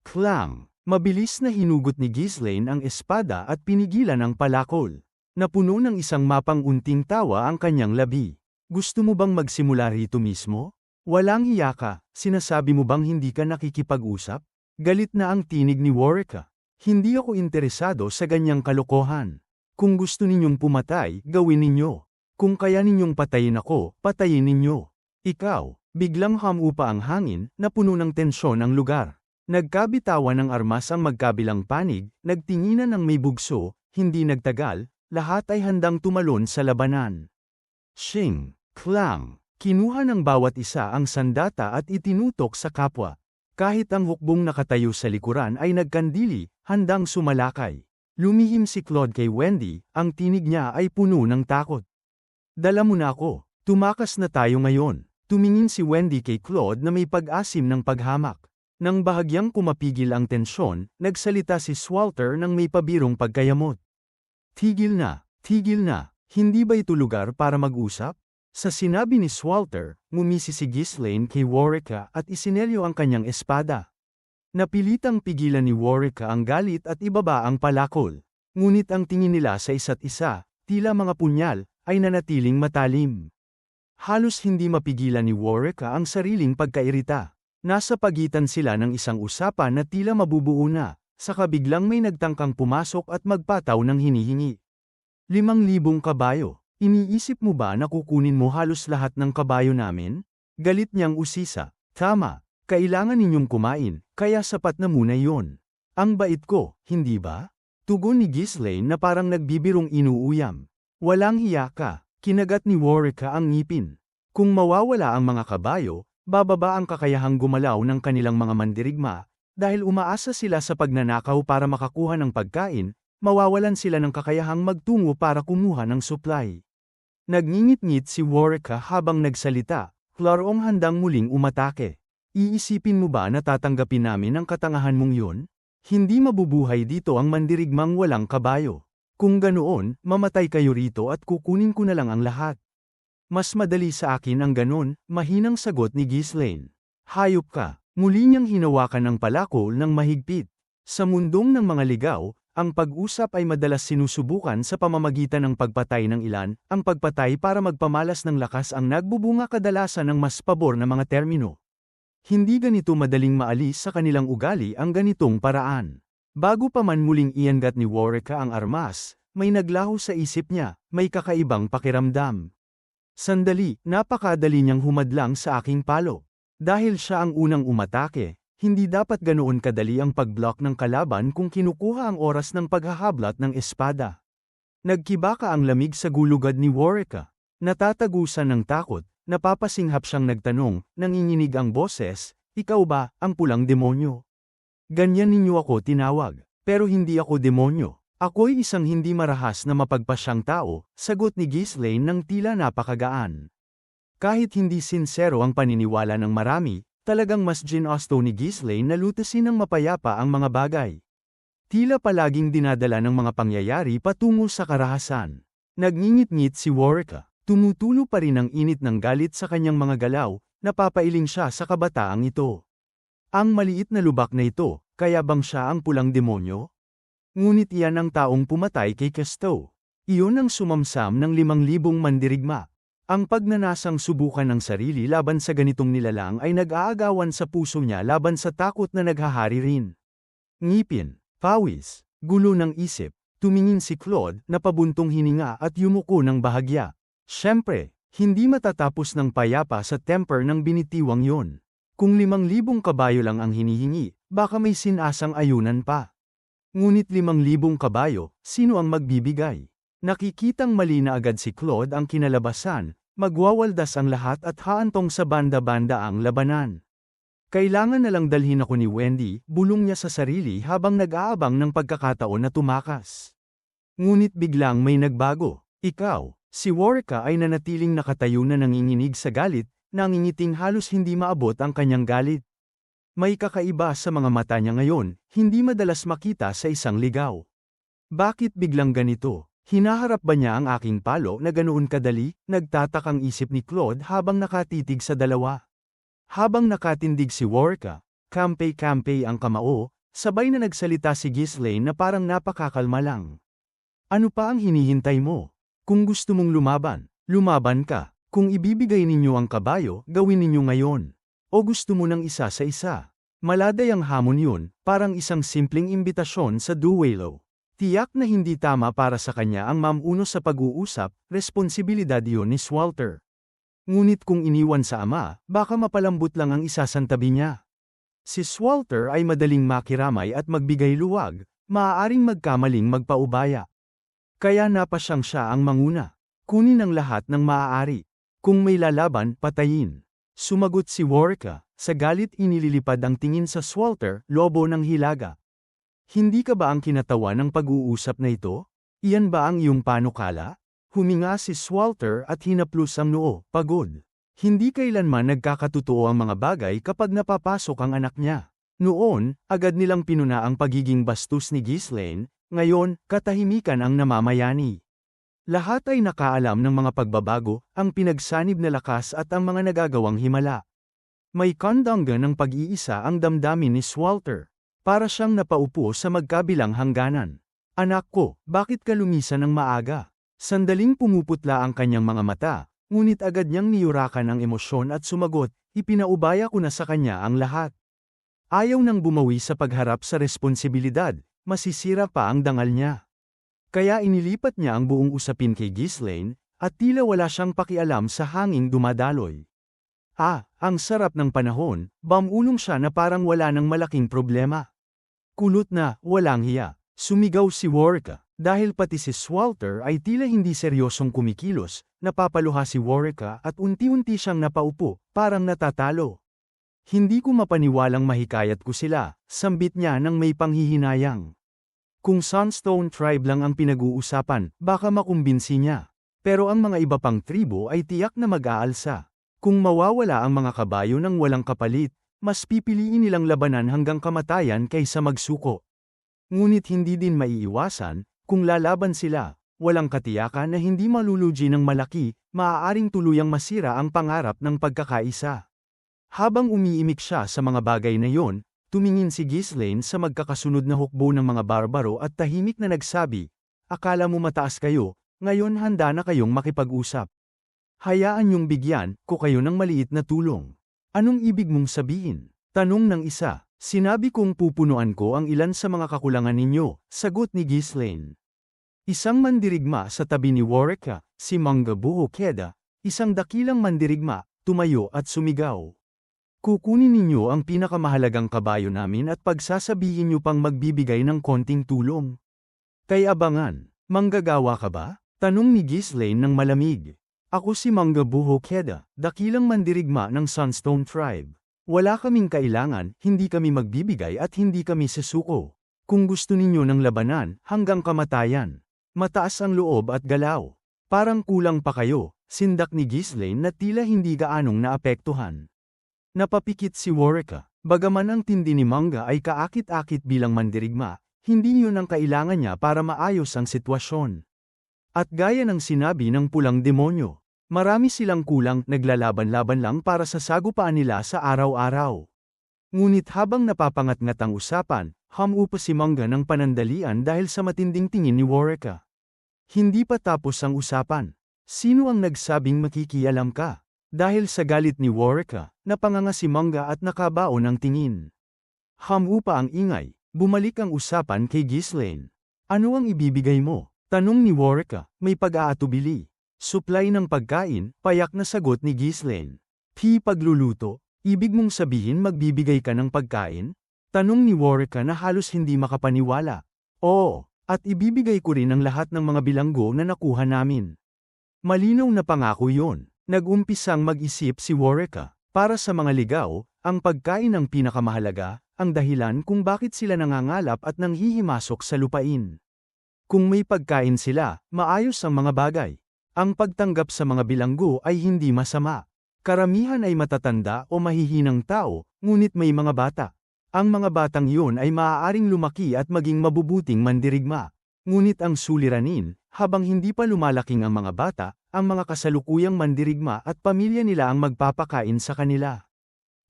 Klang! Mabilis na hinugot ni Ghislaine ang espada at pinigilan ang palakol. Napuno ng isang mapang-unting tawa ang kanyang labi. Gusto mo bang magsimula rito mismo? Walang hiya ka, sinasabi mo bang hindi ka nakikipag-usap? Galit na ang tinig ni Warwick. Hindi ako interesado sa ganyang kalokohan. Kung gusto ninyong pumatay, gawin ninyo. Kung kaya ninyong patayin ako, patayin ninyo. Ikaw, biglang hamupa ang hangin, napuno ng tensyon ang lugar. Nagkabitawan ng armas ang magkabilang panig, nagtinginan ng may bugso, hindi nagtagal, lahat ay handang tumalon sa labanan. Shing, Klang, kinuha ng bawat isa ang sandata at itinutok sa kapwa. Kahit ang hukbong nakatayo sa likuran ay nagkandili, handang sumalakay. Lumihim si Claude kay Wendy, ang tinig niya ay puno ng takot. Dala mo na ako, tumakas na tayo ngayon. Tumingin si Wendy kay Claude na may pag-asim ng paghamak. Nang bahagyang kumapigil ang tensyon, nagsalita si Swalter ng may pabirong pagkayamot. Tigil na, hindi ba ito lugar para mag-usap? Sa sinabi ni Swalter, ngumisi si Ghislaine kay Worrica at isinelyo ang kanyang espada. Napilitang pigilan ni Worrica ang galit at ibaba ang palakol. Ngunit ang tingin nila sa isa't isa, tila mga punyal, ay nanatiling matalim. Halos hindi mapigilan ni Worrica ang sariling pagkairita. Nasa pagitan sila ng isang usapan na tila mabubuo na, saka biglang may nagtangkang pumasok at magpataw ng hinihingi. 5,000 kabayo. Iniisip mo ba na kukunin mo halos lahat ng kabayo namin? Galit niyang usisa. Tama, kailangan ninyong kumain, kaya sapat na muna yon. Ang bait ko, hindi ba? Tugon ni Ghislaine na parang nagbibirong inuuyam. Walang hiya ka, kinagat ni Worrica ang ngipin. Kung mawawala ang mga kabayo, bababa ang kakayahang gumalaw ng kanilang mga mandirigma, dahil umaasa sila sa pagnanakaw para makakuha ng pagkain, mawawalan sila ng kakayahang magtungo para kumuha ng supply. Nagngingit-ngit si Worrica habang nagsalita, klaroong handang muling umatake. Iisipin mo ba na tatanggapin namin ang katangahan mong yun? Hindi mabubuhay dito ang mandirigmang walang kabayo. Kung ganoon, mamatay kayo rito at kukunin ko na lang ang lahat. Mas madali sa akin ang ganon, mahinang sagot ni Ghislaine. Hayop ka, muli niyang hinawakan ang palakol ng mahigpit. Sa mundong ng mga ligaw, ang pag-usap ay madalas sinusubukan sa pamamagitan ng pagpatay ng ilan, ang pagpatay para magpamalas ng lakas ang nagbubunga kadalasan ng mas pabor na mga termino. Hindi ganito madaling maalis sa kanilang ugali ang ganitong paraan. Bago pa man muling iangat ni Worrica ang armas, may naglaho sa isip niya, may kakaibang pakiramdam. Sandali, napakadali niyang humadlang sa aking palo. Dahil siya ang unang umatake, hindi dapat ganoon kadali ang pag-block ng kalaban kung kinukuha ang oras ng paghahablat ng espada. Nagkibaka ang lamig sa gulugad ni Worrica. Natatagusan ng takot, napapasinghap siyang nagtanong, nanginginig ang boses, ikaw ba, ang pulang demonyo? Ganyan ninyo ako tinawag, pero hindi ako demonyo. Ako'y isang hindi marahas na mapagpasyang tao, sagot ni Ghislaine ng tila napakagaan. Kahit hindi sinsero ang paniniwala ng marami, talagang mas ginusto ni Ghislaine na lutasin ng mapayapa ang mga bagay. Tila palaging dinadala ng mga pangyayari patungo sa karahasan. Nagngingit-ngit si Worrica, tumutulo pa rin ang init ng galit sa kanyang mga galaw, napapailing siya sa kabataang ito. Ang maliit na lubak na ito, kaya bang siya ang pulang demonyo? Ngunit iyan ang taong pumatay kay Casto. Iyon ang sumamsam ng 5,000 mandirigma. Ang pagnanasang subukan ng sarili laban sa ganitong nilalang ay nag-aagawan sa puso niya laban sa takot na naghahari rin. Ngipin, pawis, gulo ng isip, tumingin si Claude na pabuntong hininga at yumuko ng bahagya. Siyempre, hindi matatapos ng payapa sa temper ng binitiwang yon. Kung 5,000 kabayo lang ang hinihingi, baka may sinasang ayunan pa. Ngunit 5,000 kabayo, sino ang magbibigay? Nakikitang mali na agad si Claude ang kinalabasan, magwawaldas ang lahat at haantong sa banda-banda ang labanan. Kailangan na lang dalhin ako ni Wendy, bulong niya sa sarili habang nag-aabang ng pagkakataon na tumakas. Ngunit biglang may nagbago. Ikaw, si Worrica ay nanatiling nakatayo na nanginginig sa galit, nangingiting halos hindi maabot ang kanyang galit. May kakaiba sa mga mata niya ngayon, hindi madalas makita sa isang ligaw. Bakit biglang ganito? Hinaharap ba niya ang aking palo na ganoon kadali? Nagtatakang isip ni Claude habang nakatitig sa dalawa. Habang nakatindig si Worrica, kampe-kampe ang kamao, sabay na nagsalita si Ghislaine na parang napakakalma lang. Ano pa ang hinihintay mo? Kung gusto mong lumaban, lumaban ka. Kung ibibigay ninyo ang kabayo, gawin ninyo ngayon. O gusto mo ng isa sa isa? Maladay ang hamon yun, parang isang simpleng imbitasyon sa duelo. Tiyak na hindi tama para sa kanya ang mamuno sa pag-uusap, responsibilidad yun ni Swalter. Ngunit kung iniwan sa ama, baka mapalambot lang ang isasantabi niya. Si Swalter ay madaling makiramay at magbigay luwag, maaaring magkamaling magpaubaya. Kaya napasyang siya ang manguna. Kunin ang lahat ng maaari. Kung may lalaban, patayin. Sumagot si Worka, sa galit inililipad ang tingin sa Swalter, lobo ng hilaga. Hindi ka ba ang kinatawa ng pag-uusap na ito? Iyan ba ang iyong panukala? Huminga si Swalter at hinaplos ang noo, pagod. Hindi kailanman nagkakatotoo ang mga bagay kapag napapasok ang anak niya. Noon, agad nilang pinuna ang pagiging bastos ni Ghislaine, ngayon, katahimikan ang namamayani. Lahat ay nakaalam ng mga pagbabago, ang pinagsanib na lakas at ang mga nagagawang himala. May kandangga ng pag-iisa ang damdamin ni Swalter. Para siyang napaupo sa magkabilang hangganan. Anak ko, bakit ka lumisan ng maaga? Sandaling pumuputla ang kanyang mga mata, ngunit agad niyang niyurakan ang emosyon at sumagot, ipinaubaya ko na sa kanya ang lahat. Ayaw nang bumawi sa pagharap sa responsibilidad, masisira pa ang dangal niya. Kaya inilipat niya ang buong usapin kay Ghislaine, at tila wala siyang pakialam sa hanging dumadaloy. Ang sarap ng panahon, bamulong siya na parang wala nang malaking problema. Kulot na, walang hiya, sumigaw si Worka, dahil pati si Swalter ay tila hindi seryosong kumikilos, napapaluha si Worka at unti-unti siyang napaupo, parang natatalo. Hindi ko mapaniwalang mahikayat ko sila, sambit niya nang may panghihinayang. Kung Sunstone Tribe lang ang pinag-uusapan, baka makumbinsi niya. Pero ang mga iba pang tribo ay tiyak na mag-aalsa. Kung mawawala ang mga kabayo ng walang kapalit, mas pipiliin nilang labanan hanggang kamatayan kaysa magsuko. Ngunit hindi din maiiwasan, kung lalaban sila, walang katiyakan na hindi malulugi ng malaki, maaaring tuluyang masira ang pangarap ng pagkakaisa. Habang umiimik siya sa mga bagay na yon, tumingin si Ghislaine sa magkakasunod na hukbo ng mga barbaro at tahimik na nagsabi, akala mo mataas kayo, ngayon handa na kayong makipag-usap. Hayaan niyong bigyan ko kayo ng maliit na tulong. Anong ibig mong sabihin? Tanong ng isa. Sinabi kong pupunuan ko ang ilan sa mga kakulangan ninyo, sagot ni Ghislaine. Isang mandirigma sa tabi ni Worka, si Manggabuho Keda, isang dakilang mandirigma, tumayo at sumigaw. Kukunin ninyo ang pinakamahalagang kabayo namin at pagsasabihin niyo pang magbibigay ng konting tulong. Kay abangan, manggagawa ka ba? Tanong ni Ghislaine ng malamig. Ako si Manggabuho Keda, dakilang mandirigma ng Sunstone Tribe. Wala kaming kailangan, hindi kami magbibigay at hindi kami susuko. Kung gusto ninyo ng labanan, hanggang kamatayan. Mataas ang loob at galaw. Parang kulang pa kayo, sindak ni Ghislaine na tila hindi gaanong naapektuhan. Napapikit si Worka. Bagaman ang tindi ni Mangga ay kaakit-akit bilang mandirigma, hindi yun ang kailangan niya para maayos ang sitwasyon. At gaya ng sinabi ng pulang demonyo, marami silang kulang, naglalaban-laban lang para sa sagupaan nila sa araw-araw. Ngunit habang napapangat-ngat ang usapan, humupa si Mangga ng panandalian dahil sa matinding tingin ni Worka. Hindi pa tapos ang usapan. Sino ang nagsabing makikialam ka? Dahil sa galit ni Worka, napanganga si Mangga at nakabaon ang tingin. Humupa ang ingay, bumalik ang usapan kay Ghislaine. Ano ang ibibigay mo? Tanong ni Worka, may pag-aatubili. Supply ng pagkain, payak na sagot ni Ghislaine. Pagluluto, ibig mong sabihin magbibigay ka ng pagkain? Tanong ni Worka na halos hindi makapaniwala. Oo, at ibibigay ko rin ang lahat ng mga bilanggo na nakuha namin. Malinaw na pangako yon. Nag-umpisang mag-isip si Worka. Para sa mga ligaw, ang pagkain ang pinakamahalaga, ang dahilan kung bakit sila nangangalap at nanghihimasok sa lupain. Kung may pagkain sila, maayos ang mga bagay. Ang pagtanggap sa mga bilanggo ay hindi masama. Karamihan ay matatanda o mahihinang tao, ngunit may mga bata. Ang mga batang iyon ay maaaring lumaki at maging mabubuting mandirigma. Ngunit ang suliranin, habang hindi pa lumalaking ang mga bata, ang mga kasalukuyang mandirigma at pamilya nila ang magpapakain sa kanila.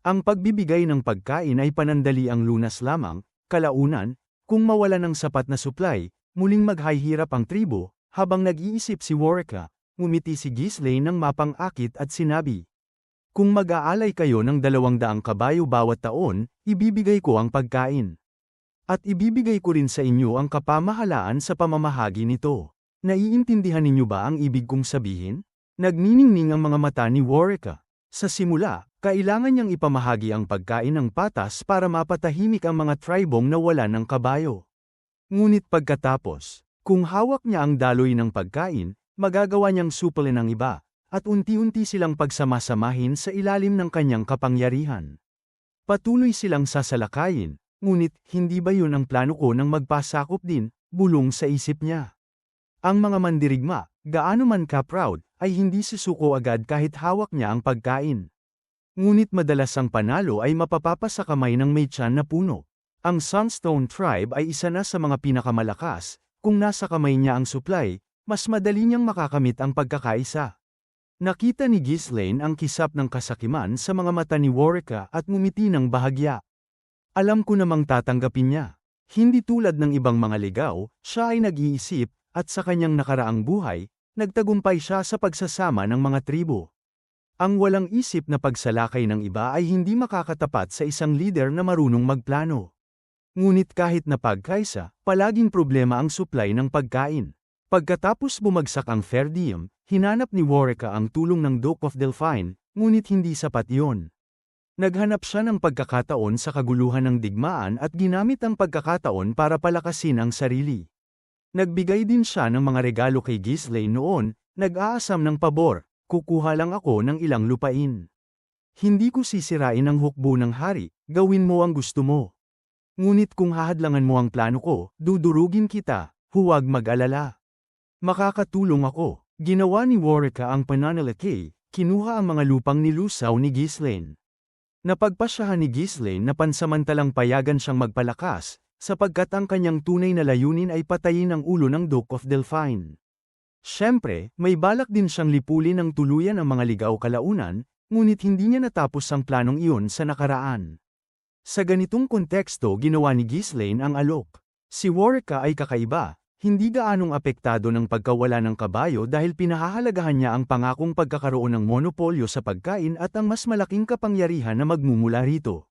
Ang pagbibigay ng pagkain ay panandali ang lunas lamang, kalaunan, kung mawala ng sapat na supply, muling maghihirap ang tribo. Habang nag-iisip si Worka, ngumiti si Ghislaine ng mapang-akit at sinabi, kung mag-aalay kayo ng 200 kabayo bawat taon, ibibigay ko ang pagkain. At ibibigay ko rin sa inyo ang kapamahalaan sa pamamahagi nito. Naiintindihan ninyo ba ang ibig kong sabihin? Nagniningning ang mga mata ni Worka. Sa simula, kailangan niyang ipamahagi ang pagkain ng patas para mapatahimik ang mga tribong na wala ng kabayo. Ngunit pagkatapos, Kung hawak niya ang daloy ng pagkain, magagawa niyang supalin ang iba, at unti-unti silang pagsamasamahin sa ilalim ng kanyang kapangyarihan. Patuloy silang sasalakayin, ngunit hindi ba yun ang plano ko nang magpasakop din, bulong sa isip niya. Ang mga mandirigma, gaano man ka-proud, ay hindi susuko agad kahit hawak niya ang pagkain. Ngunit madalas ang panalo ay mapapapa sa kamay ng may tiyan na puno. Ang Sunstone Tribe ay isa na sa mga pinakamalakas, kung nasa kamay niya ang supply, mas madali niyang makakamit ang pagkakaisa. Nakita ni Ghislaine ang kisap ng kasakiman sa mga mata ni Worika at ngumiti ng bahagya. Alam ko namang tatanggapin niya. Hindi tulad ng ibang mga ligaw, siya ay nag-iisip, at sa kanyang nakaraang buhay, nagtagumpay siya sa pagsasama ng mga tribo. Ang walang isip na pagsalakay ng iba ay hindi makakatapat sa isang leader na marunong magplano. Ngunit kahit na pagkaisa, palaging problema ang supply ng pagkain. Pagkatapos bumagsak ang Fair Diem, hinanap ni Worika ang tulong ng Duke of Delphine, ngunit hindi sapat iyon. Naghanap siya ng pagkakataon sa kaguluhan ng digmaan at ginamit ang pagkakataon para palakasin ang sarili. Nagbigay din siya ng mga regalo kay Ghislaine noon, nag-aasam ng pabor, kukuha lang ako ng ilang lupain. Hindi ko sisirain ang hukbo ng hari, gawin mo ang gusto mo. Ngunit kung hahadlangan mo ang plano ko, dudurugin kita, huwag mag-alala. Makakatulong ako. Ginawa ni Worika ang pananalaki, kinuha ang mga lupang nilusaw ni Ghislaine. Napagpasyahan ni Ghislaine na pansamantalang payagan siyang magpalakas, sapagkat ang kanyang tunay na layunin ay patayin ang ulo ng Duke of Delphine. Siyempre, may balak din siyang lipulin ng tuluyan ang mga ligaw kalaunan, ngunit hindi niya natapos ang planong iyon sa nakaraan. Sa ganitong konteksto ginawa ni Ghislaine ang alok. Si Worika ay kakaiba. Hindi gaanong apektado ng pagkawala ng kabayo dahil pinahahalagahan niya ang pangakong pagkakaroon ng monopolyo sa pagkain at ang mas malaking kapangyarihan na magmumula rito.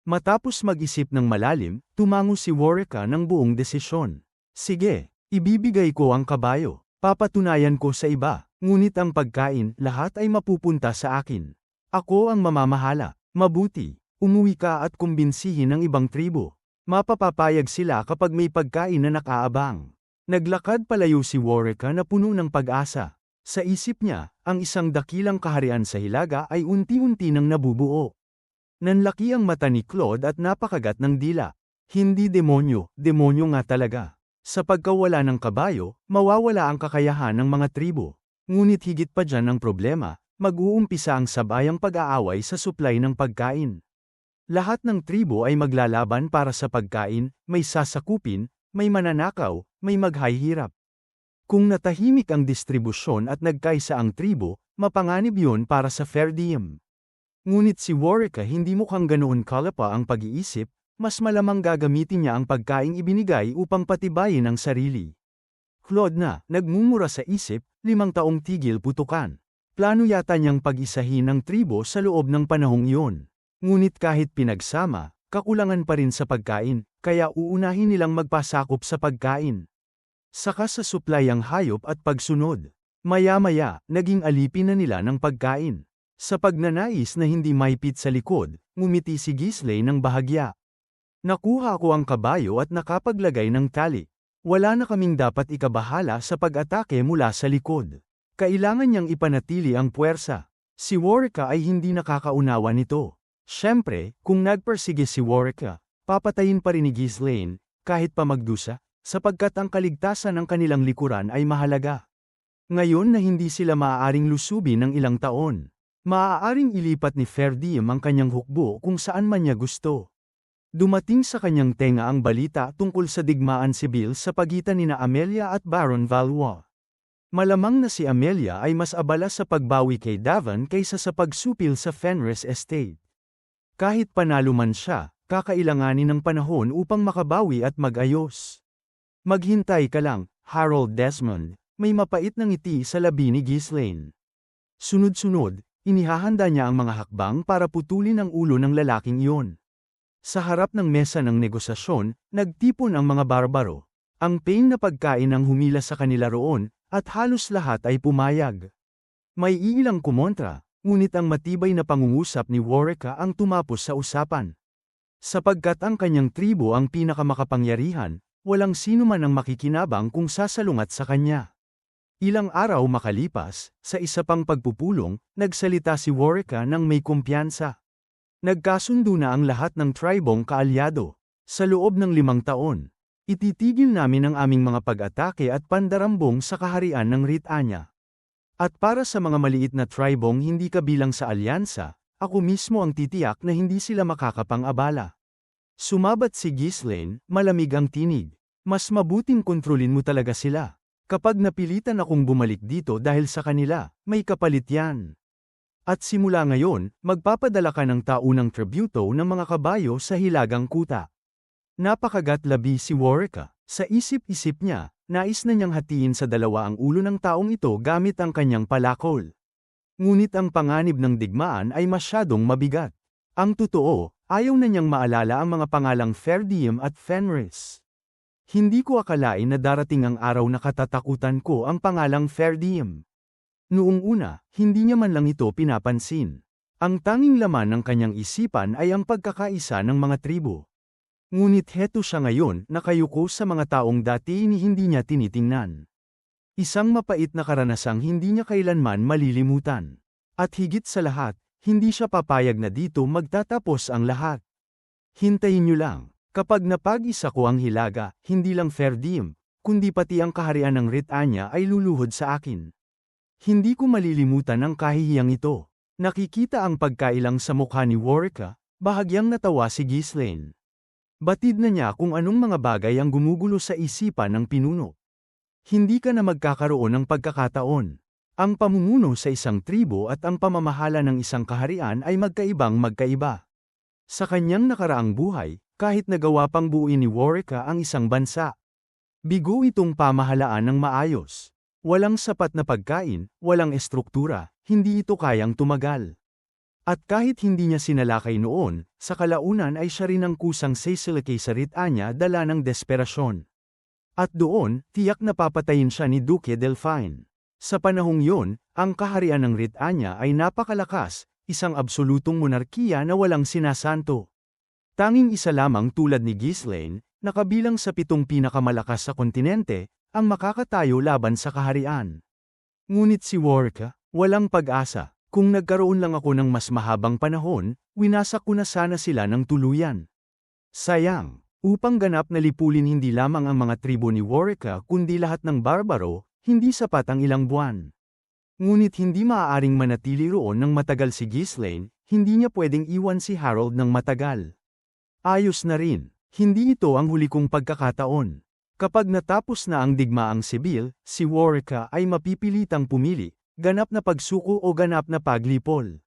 Matapos mag-isip ng malalim, tumango si Worika ng buong desisyon. Sige, ibibigay ko ang kabayo. Papatunayan ko sa iba, ngunit ang pagkain, lahat ay mapupunta sa akin. Ako ang mamamahala. Mabuti, umuwi ka at kumbinsihin ang ibang tribo. Mapapapayag sila kapag may pagkain na nakaabang. Naglakad palayo si Worika na puno ng pag-asa. Sa isip niya, ang isang dakilang kaharian sa hilaga ay unti-unti nang nabubuo. Nanlaki ang mata ni Claude at napakagat ng dila. Hindi demonyo, demonyo nga talaga. Sa pagkawala ng kabayo, mawawala ang kakayahan ng mga tribo. Ngunit higit pa dyan ang problema, mag-uumpisa ang sabayang pag-aaway sa supply ng pagkain. Lahat ng tribo ay maglalaban para sa pagkain, may sasakupin, may mananakaw, may maghahirap. Kung natahimik ang distribusyon at nagkaisa ang tribo, mapanganib yun para sa Fair Diem. Ngunit si Worika hindi mukhang ganoon kalapa ang pag-iisip, mas malamang gagamitin niya ang pagkaing ibinigay upang patibayin ang sarili. Claude na, nagmumura sa isip, 5 taong tigil putukan. Plano yata niyang pag-isahin ng tribo sa loob ng panahong iyon. Ngunit kahit pinagsama, kakulangan pa rin sa pagkain, kaya uunahin nilang magpasakop sa pagkain. Saka sa supply ang hayop at pagsunod. Maya-maya, naging alipin na nila ng pagkain. Sa pagnanais na hindi mahipit sa likod, ngumiti si Ghislaine ng bahagya. Nakuha ko ang kabayo at nakapaglagay ng tali. Wala na kaming dapat ikabahala sa pag-atake mula sa likod. Kailangan niyang ipanatili ang puwersa. Si Worika ay hindi nakakaunawa nito. Siyempre, kung nagpersige si Worika, papatayin pa rin ni Ghislaine, kahit pa magdusa, sapagkat ang kaligtasan ng kanilang likuran ay mahalaga. Ngayon na hindi sila maaaring lusubin ng ilang taon, maaaring ilipat ni Fair Diem ang kanyang hukbo kung saan man niya gusto. Dumating sa kanyang tenga ang balita tungkol sa digmaan sibil sa pagitan nina Amelia at Baron Valois. Malamang na si Amelia ay mas abala sa pagbawi kay Davon kaysa sa pagsupil sa Fenris Estate. Kahit panalo man siya, kakailanganin ng panahon upang makabawi at mag-ayos. Maghintay ka lang, Harold Desmond, may mapait na ngiti sa labi ni Ghislaine. Sunod-sunod, inihahanda niya ang mga hakbang para putulin ang ulo ng lalaking iyon. Sa harap ng mesa ng negosasyon, nagtipon ang mga barbaro. Ang pain na pagkain ang humila sa kanila roon, at halos lahat ay pumayag. May iilang kumontra. Ngunit ang matibay na pangungusap ni Worika ang tumapos sa usapan. Sapagkat ang kanyang tribo ang pinakamakapangyarihan, walang sino man ang makikinabang kung sasalungat sa kanya. Ilang araw makalipas, sa isa pang pagpupulong, nagsalita si Worika ng may kumpiyansa. Nagkasundo na ang lahat ng tribong kaalyado. Sa loob ng 5 taon, ititigil namin ang aming mga pag-atake at pandarambong sa kaharian ng Ritanya. At para sa mga maliit na tribong hindi kabilang sa alyansa, ako mismo ang titiyak na hindi sila makakapang-abala. Sumabat si Ghislaine, malamig ang tinig. Mas mabuting kontrolin mo talaga sila. Kapag napilitan akong bumalik dito dahil sa kanila, may kapalit yan. At simula ngayon, magpapadala ka ng taunang tributo ng mga kabayo sa Hilagang Kuta. Napakagatlabi si Worika. Sa isip-isip niya, nais na niyang hatiin sa 2 ang ulo ng taong ito gamit ang kanyang palakol. Ngunit ang panganib ng digmaan ay masyadong mabigat. Ang totoo, ayaw na niyang maalala ang mga pangalang Ferdium at Fenris. Hindi ko akalain na darating ang araw na katatakutan ko ang pangalang Ferdium. Noong una, hindi niya man lang ito pinapansin. Ang tanging laman ng kanyang isipan ay ang pagkakaisa ng mga tribo. Ngunit heto siya ngayon, nakayuko sa mga taong dati hindi niya tinitingnan. Isang mapait na karanasang hindi niya kailanman malilimutan. At higit sa lahat, hindi siya papayag na dito magtatapos ang lahat. Hintayin niyo lang. Kapag napag-isa ko ang Hilaga, hindi lang Ferdium, kundi pati ang kaharian ng Ritanya ay luluhod sa akin. Hindi ko malilimutan ang kahihiyang ito. Nakikita ang pagkailang sa mukha ni Worika, bahagyang natawa si Ghislaine. Batid na niya kung anong mga bagay ang gumugulo sa isipan ng pinuno. Hindi ka na magkakaroon ng pagkakataon. Ang pamumuno sa isang tribo at ang pamamahala ng isang kaharian ay magkaibang magkaiba. Sa kanyang nakaraang buhay, kahit nagawa pang buuin ni Worika ang isang bansa. Bigo itong pamahalaan ng maayos. Walang sapat na pagkain, walang estruktura, hindi ito kayang tumagal. At kahit hindi niya sinalakay noon, sa kalaunan ay siya rin ang kusang sisilakay sa Ritanya dala ng desperasyon. At doon, tiyak na papatayin siya ni Duque Delphine. Sa panahong yon, ang kaharian ng Ritanya ay napakalakas, isang absolutong monarkiya na walang sinasanto. Tanging isa lamang tulad ni Ghislaine, na kabilang sa 7 pinakamalakas sa kontinente, ang makakatayo laban sa kaharian. Ngunit si Worika, walang pag-asa. Kung nagkaroon lang ako ng mas mahabang panahon, winasak ko na sana sila ng tuluyan. Sayang, upang ganap na lipulin hindi lamang ang mga tribo ni Worika kundi lahat ng barbaro, hindi sapat ang ilang buwan. Ngunit hindi maaaring manatili roon ng matagal si Ghislaine, hindi niya pwedeng iwan si Harold ng matagal. Ayos na rin, hindi ito ang huli kong pagkakataon. Kapag natapos na ang digmaang sibil, si Worika ay mapipilitang pumili, ganap na pagsuko o ganap na paglipol.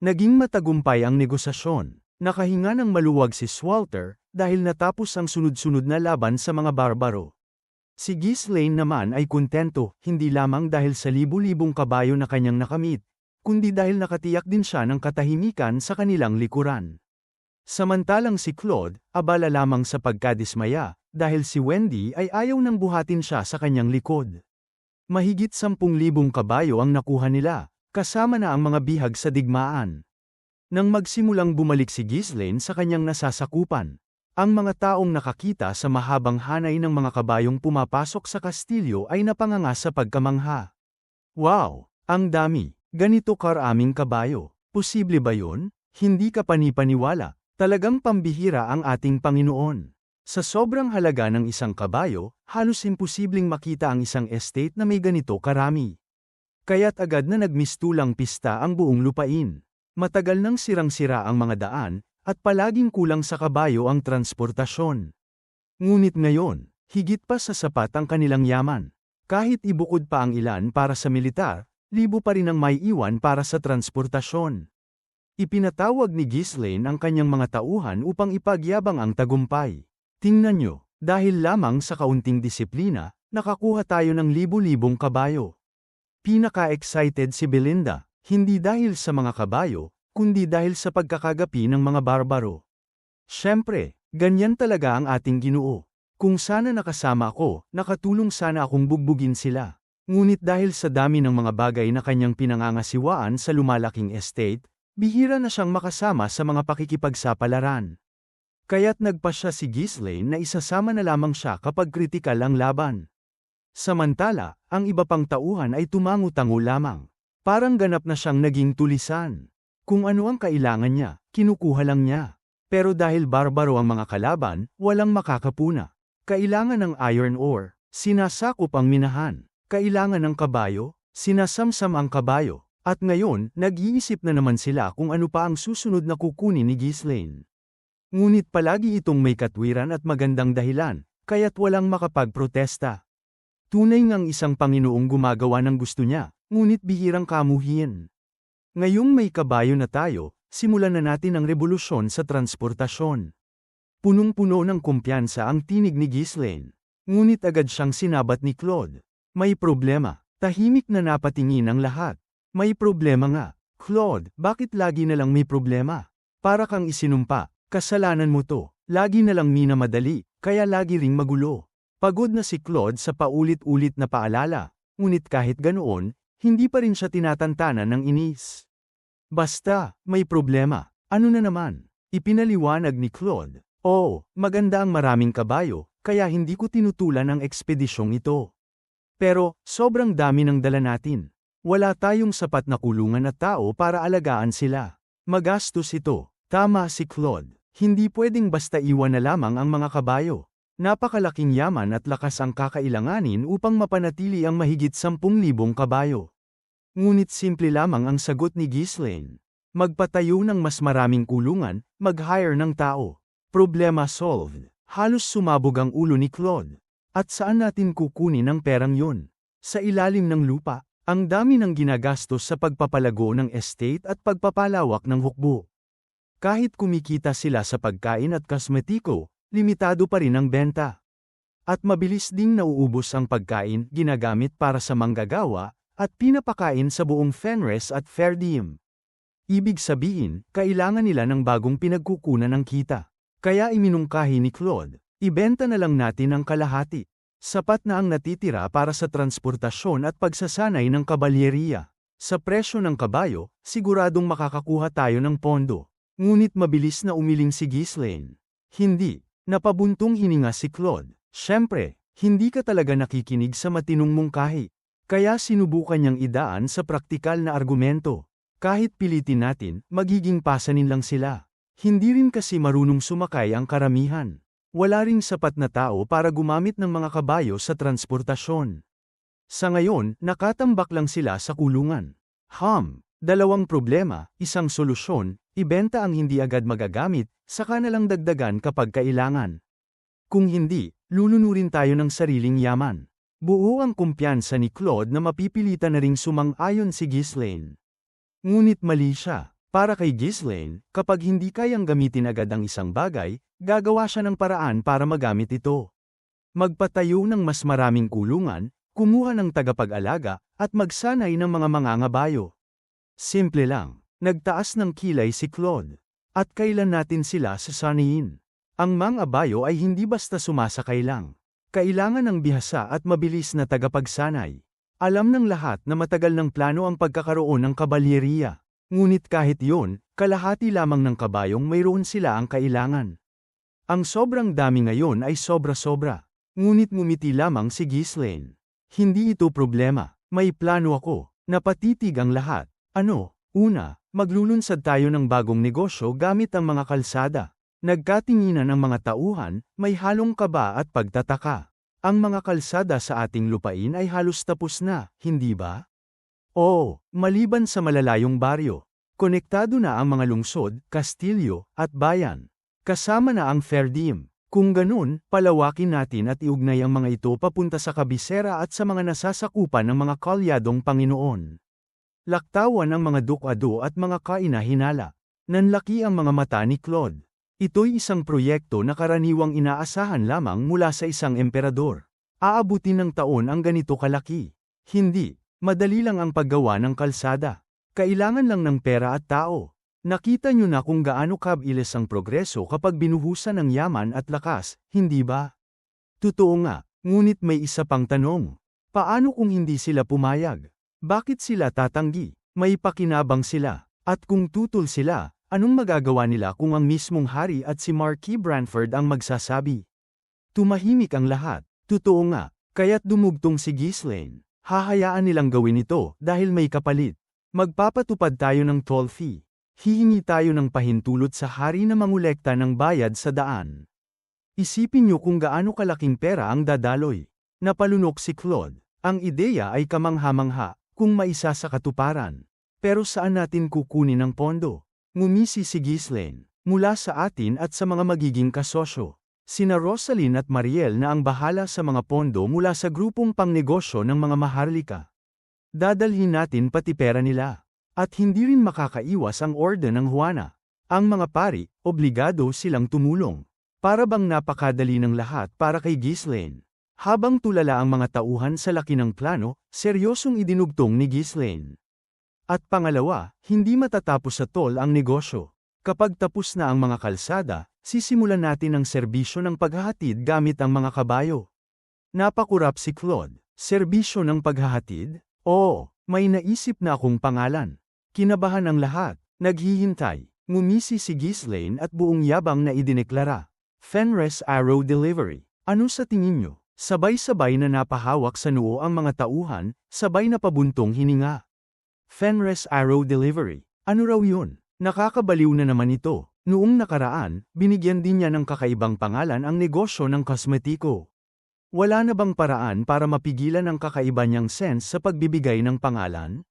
Naging matagumpay ang negosasyon. Nakahinga ng maluwag si Swalter, dahil natapos ang sunod-sunod na laban sa mga barbaro. Si Ghislaine naman ay kontento, hindi lamang dahil sa libu-libong kabayo na kanyang nakamit, kundi dahil nakatiyak din siya ng katahimikan sa kanilang likuran. Samantalang si Claude, abala lamang sa pagkadismaya, dahil si Wendy ay ayaw nang buhatin siya sa kanyang likod. Mahigit 10,000 kabayo ang nakuha nila, kasama na ang mga bihag sa digmaan. Nang magsimulang bumalik si Ghislaine sa kanyang nasasakupan, ang mga taong nakakita sa mahabang hanay ng mga kabayong pumapasok sa kastilyo ay napanganga sa pagkamangha. Wow! Ang dami! Ganito karaming kabayo. Posible ba yun? Hindi ka panipaniwala. Talagang pambihira ang ating Panginoon. Sa sobrang halaga ng isang kabayo, halos imposibleng makita ang isang estate na may ganito karami. Kaya't agad na nagmistulang pista ang buong lupain. Matagal nang sirang-sira ang mga daan, at palaging kulang sa kabayo ang transportasyon. Ngunit ngayon, higit pa sa sapat ang kanilang yaman. Kahit ibukod pa ang ilan para sa militar, libo pa rin ang may iwan para sa transportasyon. Ipinatawag ni Ghislaine ang kanyang mga tauhan upang ipagyabang ang tagumpay. Tingnan nyo, dahil lamang sa kaunting disiplina, nakakuha tayo ng libu-libong kabayo. Pinaka-excited si Belinda, hindi dahil sa mga kabayo, kundi dahil sa pagkakagapi ng mga barbaro. Siyempre, ganyan talaga ang ating Ginoo. Kung sana nakasama ako, nakatulong sana akong bugbugin sila. Ngunit dahil sa dami ng mga bagay na kanyang pinangangasiwaan sa lumalaking estate, bihira na siyang makasama sa mga pakikipagsapalaran. Kaya't nagpasya si Ghislaine na isasama na lamang siya kapag kritikal ang laban. Samantala, ang iba pang tauhan ay tumangu-tango lamang. Parang ganap na siyang naging tulisan. Kung ano ang kailangan niya, kinukuha lang niya. Pero dahil barbaro ang mga kalaban, walang makakapuna. Kailangan ng iron ore, sinasakop ang minahan. Kailangan ng kabayo, sinasamsam ang kabayo. At ngayon, nag-iisip na naman sila kung ano pa ang susunod na kukunin ni Ghislaine. Ngunit palagi itong may katwiran at magandang dahilan, kaya't walang makapagprotesta. Tunay ngang isang Panginoong gumagawa ng gusto niya, ngunit bihirang kamuhian. Ngayong may kabayo na tayo, simulan na natin ang revolusyon sa transportasyon. Punong-puno ng kumpiyansa ang tinig ni Ghislaine. Ngunit agad siyang sinabat ni Claude. May problema. Tahimik na napatingin ang lahat. May problema nga. Claude, bakit lagi na lang may problema? Para kang isinumpa. Kasalanan mo to. Lagi na lang minamadali, kaya lagi ring magulo. Pagod na si Claude sa paulit-ulit na paalala. Ngunit kahit ganoon, hindi pa rin siya tinatantanan ng inis. Basta, may problema. Ano na naman? Ipinaliwanag ni Claude. Oh, maganda ang maraming kabayo, kaya hindi ko tinutulan ang ekspedisyong ito. Pero, sobrang dami ng dala natin. Wala tayong sapat na kulungan at tao para alagaan sila. Magastos ito. Tama si Claude. Hindi pwedeng basta iwan na lamang ang mga kabayo. Napakalaking yaman at lakas ang kakailanganin upang mapanatili ang mahigit 10,000 kabayo. Ngunit simple lamang ang sagot ni Ghislaine. Magpatayo ng mas maraming kulungan, mag-hire ng tao. Problema solved. Halos sumabog ang ulo ni Claude. At saan natin kukunin ang perang yun? Sa ilalim ng lupa, ang dami ng ginagastos sa pagpapalago ng estate at pagpapalawak ng hukbo. Kahit kumikita sila sa pagkain at kosmetiko, limitado pa rin ang benta. At mabilis ding nauubos ang pagkain ginagamit para sa manggagawa at pinapakain sa buong Fenris at Fairdeam. Ibig sabihin, kailangan nila ng bagong pinagkukunan ng kita. Kaya iminungkahi ni Claude, ibenta na lang natin ang kalahati. Sapat na ang natitira para sa transportasyon at pagsasanay ng kabalyeriya. Sa presyo ng kabayo, siguradong makakakuha tayo ng pondo. Ngunit mabilis na umiling si Ghislaine. Hindi, napabuntong hininga si Claude. Siyempre, hindi ka talaga nakikinig sa matinong mungkahi. Kaya sinubukan niyang idaan sa praktikal na argumento. Kahit pilitin natin, magiging pasanin lang sila. Hindi rin kasi marunong sumakay ang karamihan. Wala ring sapat na tao para gumamit ng mga kabayo sa transportasyon. Sa ngayon, nakatambak lang sila sa kulungan. Dalawang problema, isang solusyon, ibenta ang hindi agad magagamit, saka na lang dagdagan kapag kailangan. Kung hindi, lulunurin tayo ng sariling yaman. Buo ang kumpiyansa ni Claude na mapipilitan na ring sumang-ayon si Ghislaine. Ngunit mali siya. Para kay Ghislaine, kapag hindi kayang gamitin agad ang isang bagay, gagawa siya ng paraan para magamit ito. Magpatayo ng mas maraming kulungan, kumuha ng tagapag-alaga, at magsanay ng mga mangangabayo. Simple lang, nagtaas ng kilay si Claude. At kailan natin sila sasaniin? Ang mangabayo ay hindi basta sumasakay lang. Kailangan ng bihasa at mabilis na tagapagsanay. Alam ng lahat na matagal ng plano ang pagkakaroon ng kabalyeriya. Ngunit kahit yun, kalahati lamang ng kabayong mayroon sila ang kailangan. Ang sobrang dami ngayon ay sobra-sobra. Ngunit ngumiti lamang si Ghislaine. Hindi ito problema, may plano ako, napatitig ang lahat. Ano? Una, maglulunsad tayo ng bagong negosyo gamit ang mga kalsada. Nagkatinginan ang mga tauhan, may halong kaba at pagtataka. Ang mga kalsada sa ating lupain ay halos tapos na, hindi ba? Oo, maliban sa malalayong baryo. Konektado na ang mga lungsod, kastilyo, at bayan. Kasama na ang Fairdeam. Kung ganun, palawakin natin at iugnay ang mga ito papunta sa kabisera at sa mga nasasakupan ng mga kalyadong Panginoon. Laktawan ang mga dukado at mga kainahinala. Nanlaki ang mga mata ni Claude. Ito'y isang proyekto na karaniwang inaasahan lamang mula sa isang emperador. Aabutin ng taon ang ganito kalaki. Hindi, madali lang ang paggawa ng kalsada. Kailangan lang ng pera at tao. Nakita nyo na kung gaano kabilis ang progreso kapag binuhusan ng yaman at lakas, hindi ba? Totoo nga, ngunit may isa pang tanong. Paano kung hindi sila pumayag? Bakit sila tatanggi? May pakinabang sila. At kung tutol sila, Anong magagawa nila kung ang mismong hari at si Marquis Branford ang magsasabi? Tumahimik ang lahat. Totoo nga, kaya't dumugtong si Ghislaine. Hahayaan nilang gawin ito dahil may kapalit. Magpapatupad tayo ng toll fee. Hihingi tayo ng pahintulot sa hari na mangolekta ng bayad sa daan. Isipin niyo kung gaano kalaking pera ang dadaloy. Napalunok si Claude. Ang ideya ay kamangha-mangha, kung maisa sa katuparan. Pero saan natin kukunin ang pondo? Ngumisi si Ghislaine. Mula sa atin at sa mga magiging kasosyo. Sina Rosaline at Mariel na ang bahala sa mga pondo mula sa grupong pangnegosyo ng mga maharlika. Dadalhin natin pati pera nila. At hindi rin makakaiwas ang orden ng Juana. Ang mga pari, obligado silang tumulong. Para bang napakadali ng lahat para kay Ghislaine. Habang tulala ang mga tauhan sa laki ng plano, seryosong idinugtong ni Ghislaine. At pangalawa, hindi matatapos sa toll ang negosyo. Kapag tapos na ang mga kalsada, sisimulan natin ang serbisyo ng paghahatid gamit ang mga kabayo. Napakurap si Claude. Serbisyo ng paghahatid? Oo, may naisip na akong pangalan. Kinabahan ang lahat, naghihintay. Ngumisi si Ghislaine at buong yabang na idineklara. Fenris Arrow Delivery. Ano sa tingin nyo? Sabay-sabay na napahawak sa noo ang mga tauhan, sabay na pabuntong hininga. Fenris Arrow Delivery. Ano raw yun? Nakakabaliw na naman ito. Noong nakaraan, binigyan din niya ng kakaibang pangalan ang negosyo ng kosmetiko. Wala na bang paraan para mapigilan ang kakaiba niyang sense sa pagbibigay ng pangalan?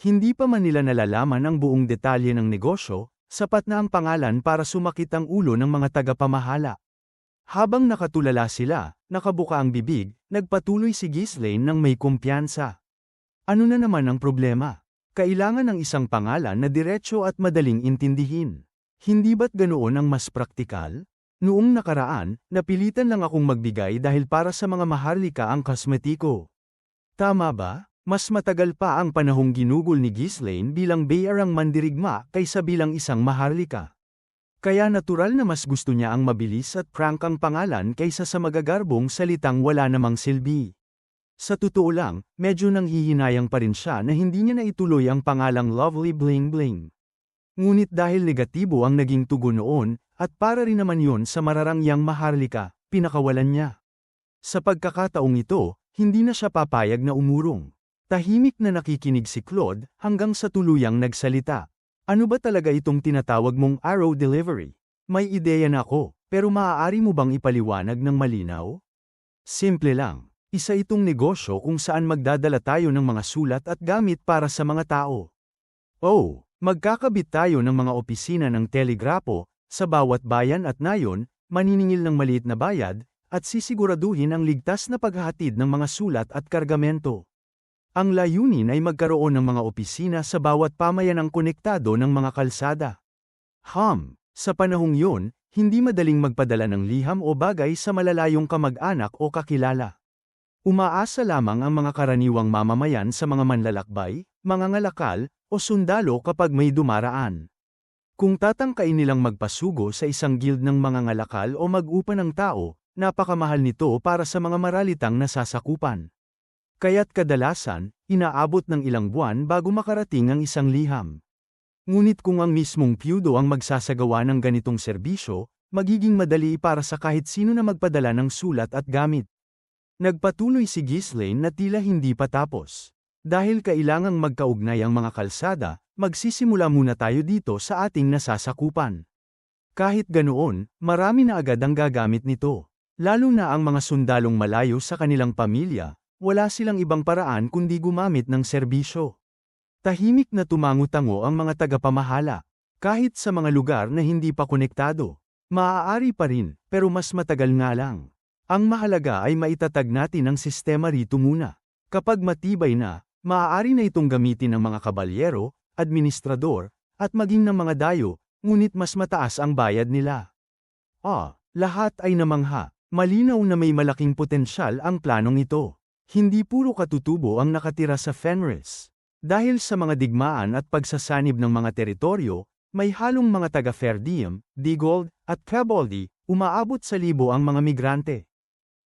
Hindi pa man nila nalalaman ang buong detalye ng negosyo, sapat na ang pangalan para sumakit ang ulo ng mga tagapamahala. Habang nakatulala sila, nakabuka ang bibig, nagpatuloy si Ghislaine ng may kumpiyansa. Ano na naman ang problema? Kailangan ng isang pangalan na diretso at madaling intindihin. Hindi ba't ganoon ang mas praktikal? Noong nakaraan, napilitan lang akong magbigay dahil para sa mga maharlika ang kosmetiko. Tama ba? Mas matagal pa ang panahong ginugol ni Ghislaine bilang bayarang mandirigma kaysa bilang isang maharlika. Kaya natural na mas gusto niya ang mabilis at prangkang pangalan kaysa sa magagarbong salitang wala namang silbi. Sa totoo lang, medyo nanghihinayang pa rin siya na hindi niya naituloy ang pangalang Lovely Bling Bling. Ngunit dahil negatibo ang naging tugon noon, at para rin naman yun sa mararangyang maharlika, pinakawalan niya. Sa pagkakataong ito, hindi na siya papayag na umurong. Tahimik na nakikinig si Claude hanggang sa tuluyang nagsalita. Ano ba talaga itong tinatawag mong arrow delivery? May ideya na ako, pero maaari mo bang ipaliwanag ng malinaw? Simple lang. Isa itong negosyo kung saan magdadala tayo ng mga sulat at gamit para sa mga tao. Oh, magkakabit tayo ng mga opisina ng telegrapo, sa bawat bayan at nayon, maniningil ng maliit na bayad, at sisiguraduhin ang ligtas na paghahatid ng mga sulat at kargamento. Ang layunin ay magkaroon ng mga opisina sa bawat pamayanang konektado ng mga kalsada. Sa panahong yun, hindi madaling magpadala ng liham o bagay sa malalayong kamag-anak o kakilala. Umaasa lamang ang mga karaniwang mamamayan sa mga manlalakbay, mga ngalakal, o sundalo kapag may dumaraan. Kung tatangkain nilang magpasugo sa isang guild ng mga ngalakal o mag-upa ng tao, napakamahal nito para sa mga maralitang nasasakupan. Kaya't kadalasan, inaabot ng ilang buwan bago makarating ang isang liham. Ngunit kung ang mismong pyudo ang magsasagawa ng ganitong serbisyo, magiging madali para sa kahit sino na magpadala ng sulat at gamit. Nagpatuloy si Ghislaine na tila hindi pa tapos. Dahil kailangang magkaugnay ang mga kalsada, magsisimula muna tayo dito sa ating nasasakupan. Kahit ganoon, marami na agad ang gagamit nito. Lalo na ang mga sundalong malayo sa kanilang pamilya, wala silang ibang paraan kundi gumamit ng serbisyo. Tahimik na tumango-tango ang mga tagapamahala. Kahit sa mga lugar na hindi pa konektado, maaari pa rin, pero mas matagal nga lang. Ang mahalaga ay maitatag natin ang sistema rito muna. Kapag matibay na, maaari na itong gamitin ng mga kabalyero, administrador, at maging ng mga dayo, ngunit mas mataas ang bayad nila. Lahat ay namangha. Malinaw na may malaking potensyal ang planong ito. Hindi puro katutubo ang nakatira sa Fenris. Dahil sa mga digmaan at pagsasanib ng mga teritoryo, may halong mga taga-Fair Diem, Digold, at Cabaldi, umaabot sa libo ang mga migrante.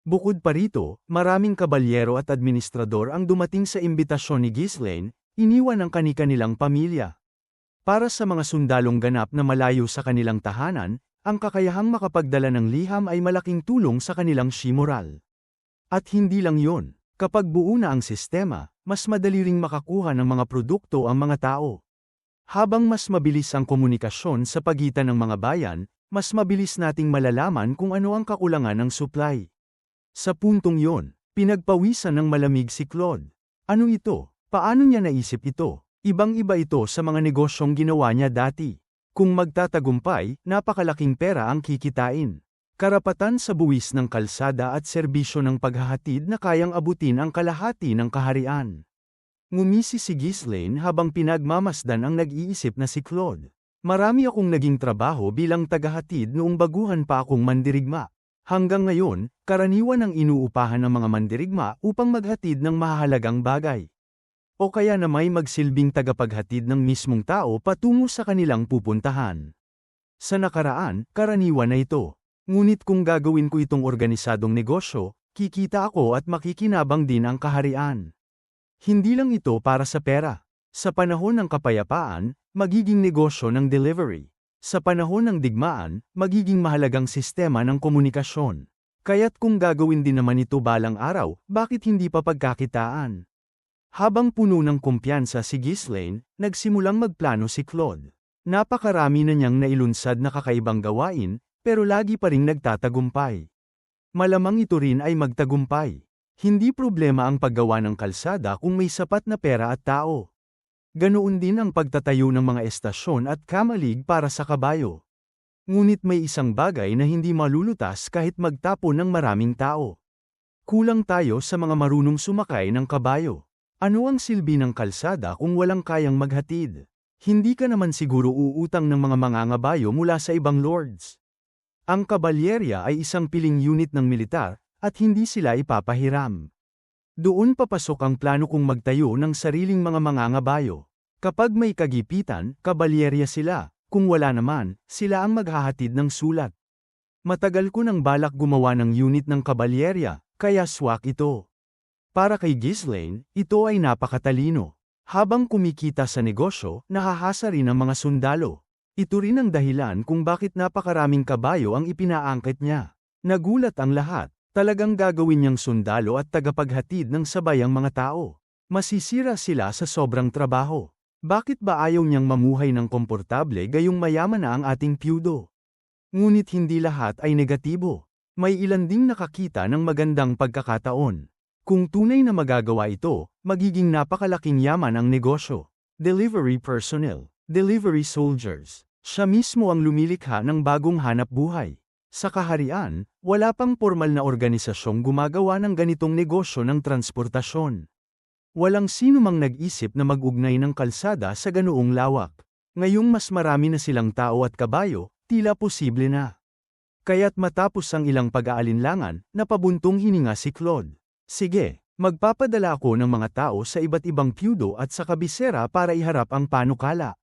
Bukod pa rito, maraming kabalyero at administrador ang dumating sa imbitasyon ni Ghislaine, iniwan ang kani-kanilang pamilya. Para sa mga sundalong ganap na malayo sa kanilang tahanan, ang kakayahang makapagdala ng liham ay malaking tulong sa kanilang moral. At hindi lang yon, kapag buo na ang sistema, mas madali ring makakuha ng mga produkto ang mga tao. Habang mas mabilis ang komunikasyon sa pagitan ng mga bayan, mas mabilis nating malalaman kung ano ang kakulangan ng supply. Sa puntong yon, pinagpawisan ng malamig si Claude. Ano ito? Paano niya naisip ito? Ibang-iba ito sa mga negosyong ginawa niya dati. Kung magtatagumpay, napakalaking pera ang kikitain. Karapatan sa buwis ng kalsada at serbisyo ng paghahatid na kayang abutin ang kalahati ng kaharian. Ngumisi si Ghislaine habang pinagmamasdan ang nag-iisip na si Claude. Marami akong naging trabaho bilang tagahatid noong baguhan pa akong mandirigma. Hanggang ngayon, karaniwan ang inuupahan ng mga mandirigma upang maghatid ng mahahalagang bagay. O kaya na may magsilbing tagapaghatid ng mismong tao patungo sa kanilang pupuntahan. Sa nakaraan, karaniwan na ito. Ngunit kung gagawin ko itong organisadong negosyo, kikita ako at makikinabang din ang kaharian. Hindi lang ito para sa pera. Sa panahon ng kapayapaan, magiging negosyo ng delivery. Sa panahon ng digmaan, magiging mahalagang sistema ng komunikasyon. Kaya't kung gagawin din naman ito balang araw, bakit hindi pa pagkakitaan? Habang puno ng kumpiyansa si Ghislaine, nagsimulang magplano si Claude. Napakarami na niyang nailunsad na kakaibang gawain, pero lagi pa ring nagtatagumpay. Malamang ito rin ay magtagumpay. Hindi problema ang paggawa ng kalsada kung may sapat na pera at tao. Ganoon din ang pagtatayo ng mga estasyon at kamalig para sa kabayo. Ngunit may isang bagay na hindi malulutas kahit magtapon ng maraming tao. Kulang tayo sa mga marunong sumakay ng kabayo. Ano ang silbi ng kalsada kung walang kayang maghatid? Hindi ka naman siguro uutang ng mga mangangabayo mula sa ibang lords. Ang kabalyerya ay isang piling unit ng militar, at hindi sila ipapahiram. Doon papasok ang plano kong magtayo ng sariling mga mangangabayo. Kapag may kagipitan, kabalyerya sila, kung wala naman, sila ang maghahatid ng sulat. Matagal ko nang balak gumawa ng unit ng kabalyerya, kaya swak ito. Para kay Ghislaine, ito ay napakatalino. Habang kumikita sa negosyo, nahahasa rin ang mga sundalo. Ito rin ang dahilan kung bakit napakaraming kabayo ang ipinaangkit niya. Nagulat ang lahat, talagang gagawin niyang sundalo at tagapaghatid ng sabayang mga tao. Masisira sila sa sobrang trabaho. Bakit ba ayaw niyang mamuhay ng komportable gayong mayaman na ang ating pyudo? Ngunit hindi lahat ay negatibo. May ilan ding nakakita ng magandang pagkakataon. Kung tunay na magagawa ito, magiging napakalaking yaman ang negosyo. Delivery personnel, delivery soldiers. Siya mismo ang lumilikha ng bagong hanap buhay. Sa kaharian, wala pang formal na organisasyong gumagawa ng ganitong negosyo ng transportasyon. Walang sino mang nag-isip na mag-ugnay ng kalsada sa ganoong lawak. Ngayong mas marami na silang tao at kabayo, tila posible na. Kaya't matapos ang ilang pag-aalinlangan, napabuntong hininga si Claude. Sige, magpapadala ako ng mga tao sa iba't ibang pyudo at sa kabisera para iharap ang panukala.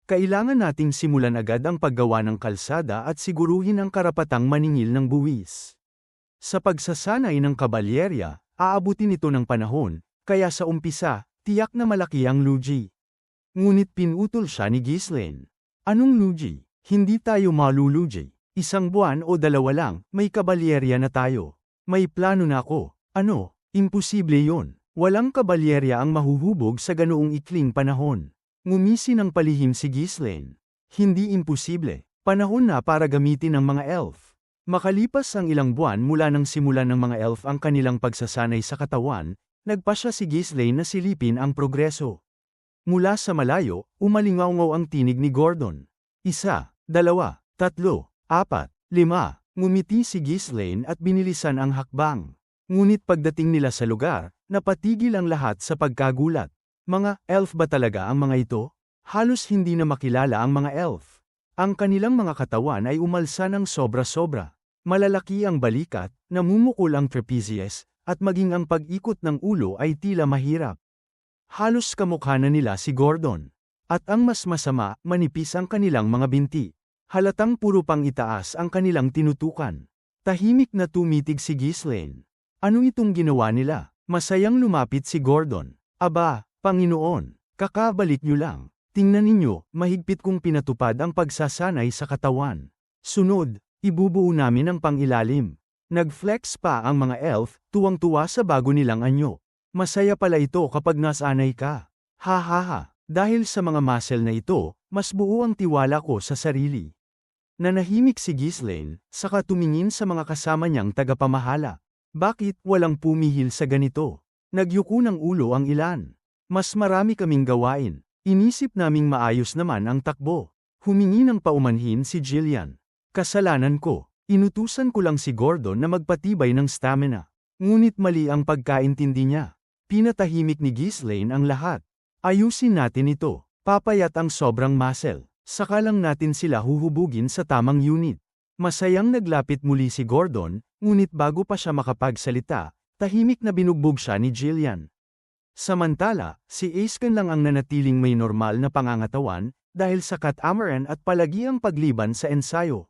Kailangan nating simulan agad ang paggawa ng kalsada at siguruhin ang karapatang maningil ng buwis. Sa pagsasanay ng kabalyerya, aabutin ito ng panahon, kaya sa umpisa, tiyak na malaki ang lugi. Ngunit pinutol siya ni Ghislaine. Anong lugi? Hindi tayo malulugi. 1 buwan o 2 lang, may kabalyerya na tayo. May plano na ako. Ano? Imposible yon. Walang kabalyerya ang mahuhubog sa ganoong ikling panahon. Ngumisi ng palihim si Ghislaine. Hindi imposible. Panahon na para gamitin ng mga elf. Makalipas ang ilang buwan mula nang simulan ng mga elf ang kanilang pagsasanay sa katawan, nagpasya si Ghislaine na silipin ang progreso. Mula sa malayo, umalingaw-ngaw ang tinig ni Gordon. 1, 2, 3, 4, 5. Ngumiti si Ghislaine at binilisan ang hakbang. Ngunit pagdating nila sa lugar, napatigil ang lahat sa pagkagulat. Mga elf ba talaga ang mga ito? Halos hindi na makilala ang mga elf. Ang kanilang mga katawan ay umalsa ng sobra-sobra. Malalaki ang balikat, namumukol ang trapezius, at maging ang pag-ikot ng ulo ay tila mahirap. Halos kamukha na nila si Gordon. At ang mas masama, manipis ang kanilang mga binti. Halatang puro pang itaas ang kanilang tinutukan. Tahimik na tumitig si Ghislaine. Ano itong ginawa nila? Masayang lumapit si Gordon. Aba, Panginoon, kakabalik niyo lang. Tingnan ninyo, mahigpit kong pinatupad ang pagsasanay sa katawan. Sunod, ibubuo namin ang pangilalim. Nag-flex pa ang mga elf, tuwang-tuwa sa bago nilang anyo. Masaya pala ito kapag nasanay ka. Ha ha ha, dahil sa mga muscle na ito, mas buo ang tiwala ko sa sarili. Nanahimik si Ghislaine, saka tumingin sa mga kasama niyang tagapamahala. Bakit walang pumihil sa ganito? Nagyuko ng ulo ang ilan. Mas marami kaming gawain. Inisip naming maayos naman ang takbo. Humingi ng paumanhin si Jillian. Kasalanan ko. Inutusan ko lang si Gordon na magpatibay ng stamina. Ngunit mali ang pagkaintindi niya. Pinatahimik ni Ghislaine ang lahat. Ayusin natin ito. Papayat ang sobrang muscle. Saka lang natin sila huhubugin sa tamang unit. Masayang naglapit muli si Gordon, ngunit bago pa siya makapagsalita, tahimik na binugbog siya ni Jillian. Samantala, si Aisken lang ang nanatiling may normal na pangangatawan, dahil sa catamaran at palagi ang pagliban sa ensayo.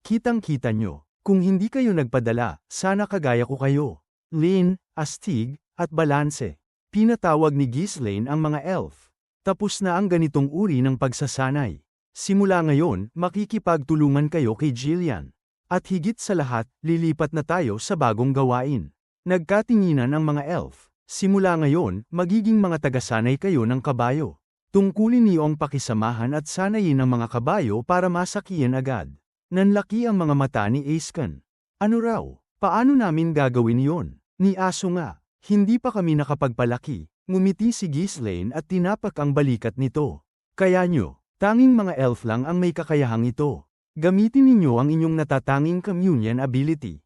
Kitang-kita nyo, kung hindi kayo nagpadala, sana kagaya ko kayo. Lynn, astig, at balanse. Pinatawag ni Ghislaine ang mga elf. Tapos na ang ganitong uri ng pagsasanay. Simula ngayon, makikipagtulungan kayo kay Jillian. At higit sa lahat, lilipat na tayo sa bagong gawain. Nagkatinginan ang mga elf. Simula ngayon, magiging mga tagasanay kayo ng kabayo. Tungkulin niyo ang pakisamahan at sanayin ang mga kabayo para masakiyan agad. Nanlaki ang mga mata ni Aisken. Ano raw? Paano namin gagawin yon? Ni Aso nga. Hindi pa kami nakapagpalaki. Ngumiti si Ghislaine at tinapak ang balikat nito. Kaya nyo, tanging mga elf lang ang may kakayahang ito. Gamitin ninyo ang inyong natatanging communion ability.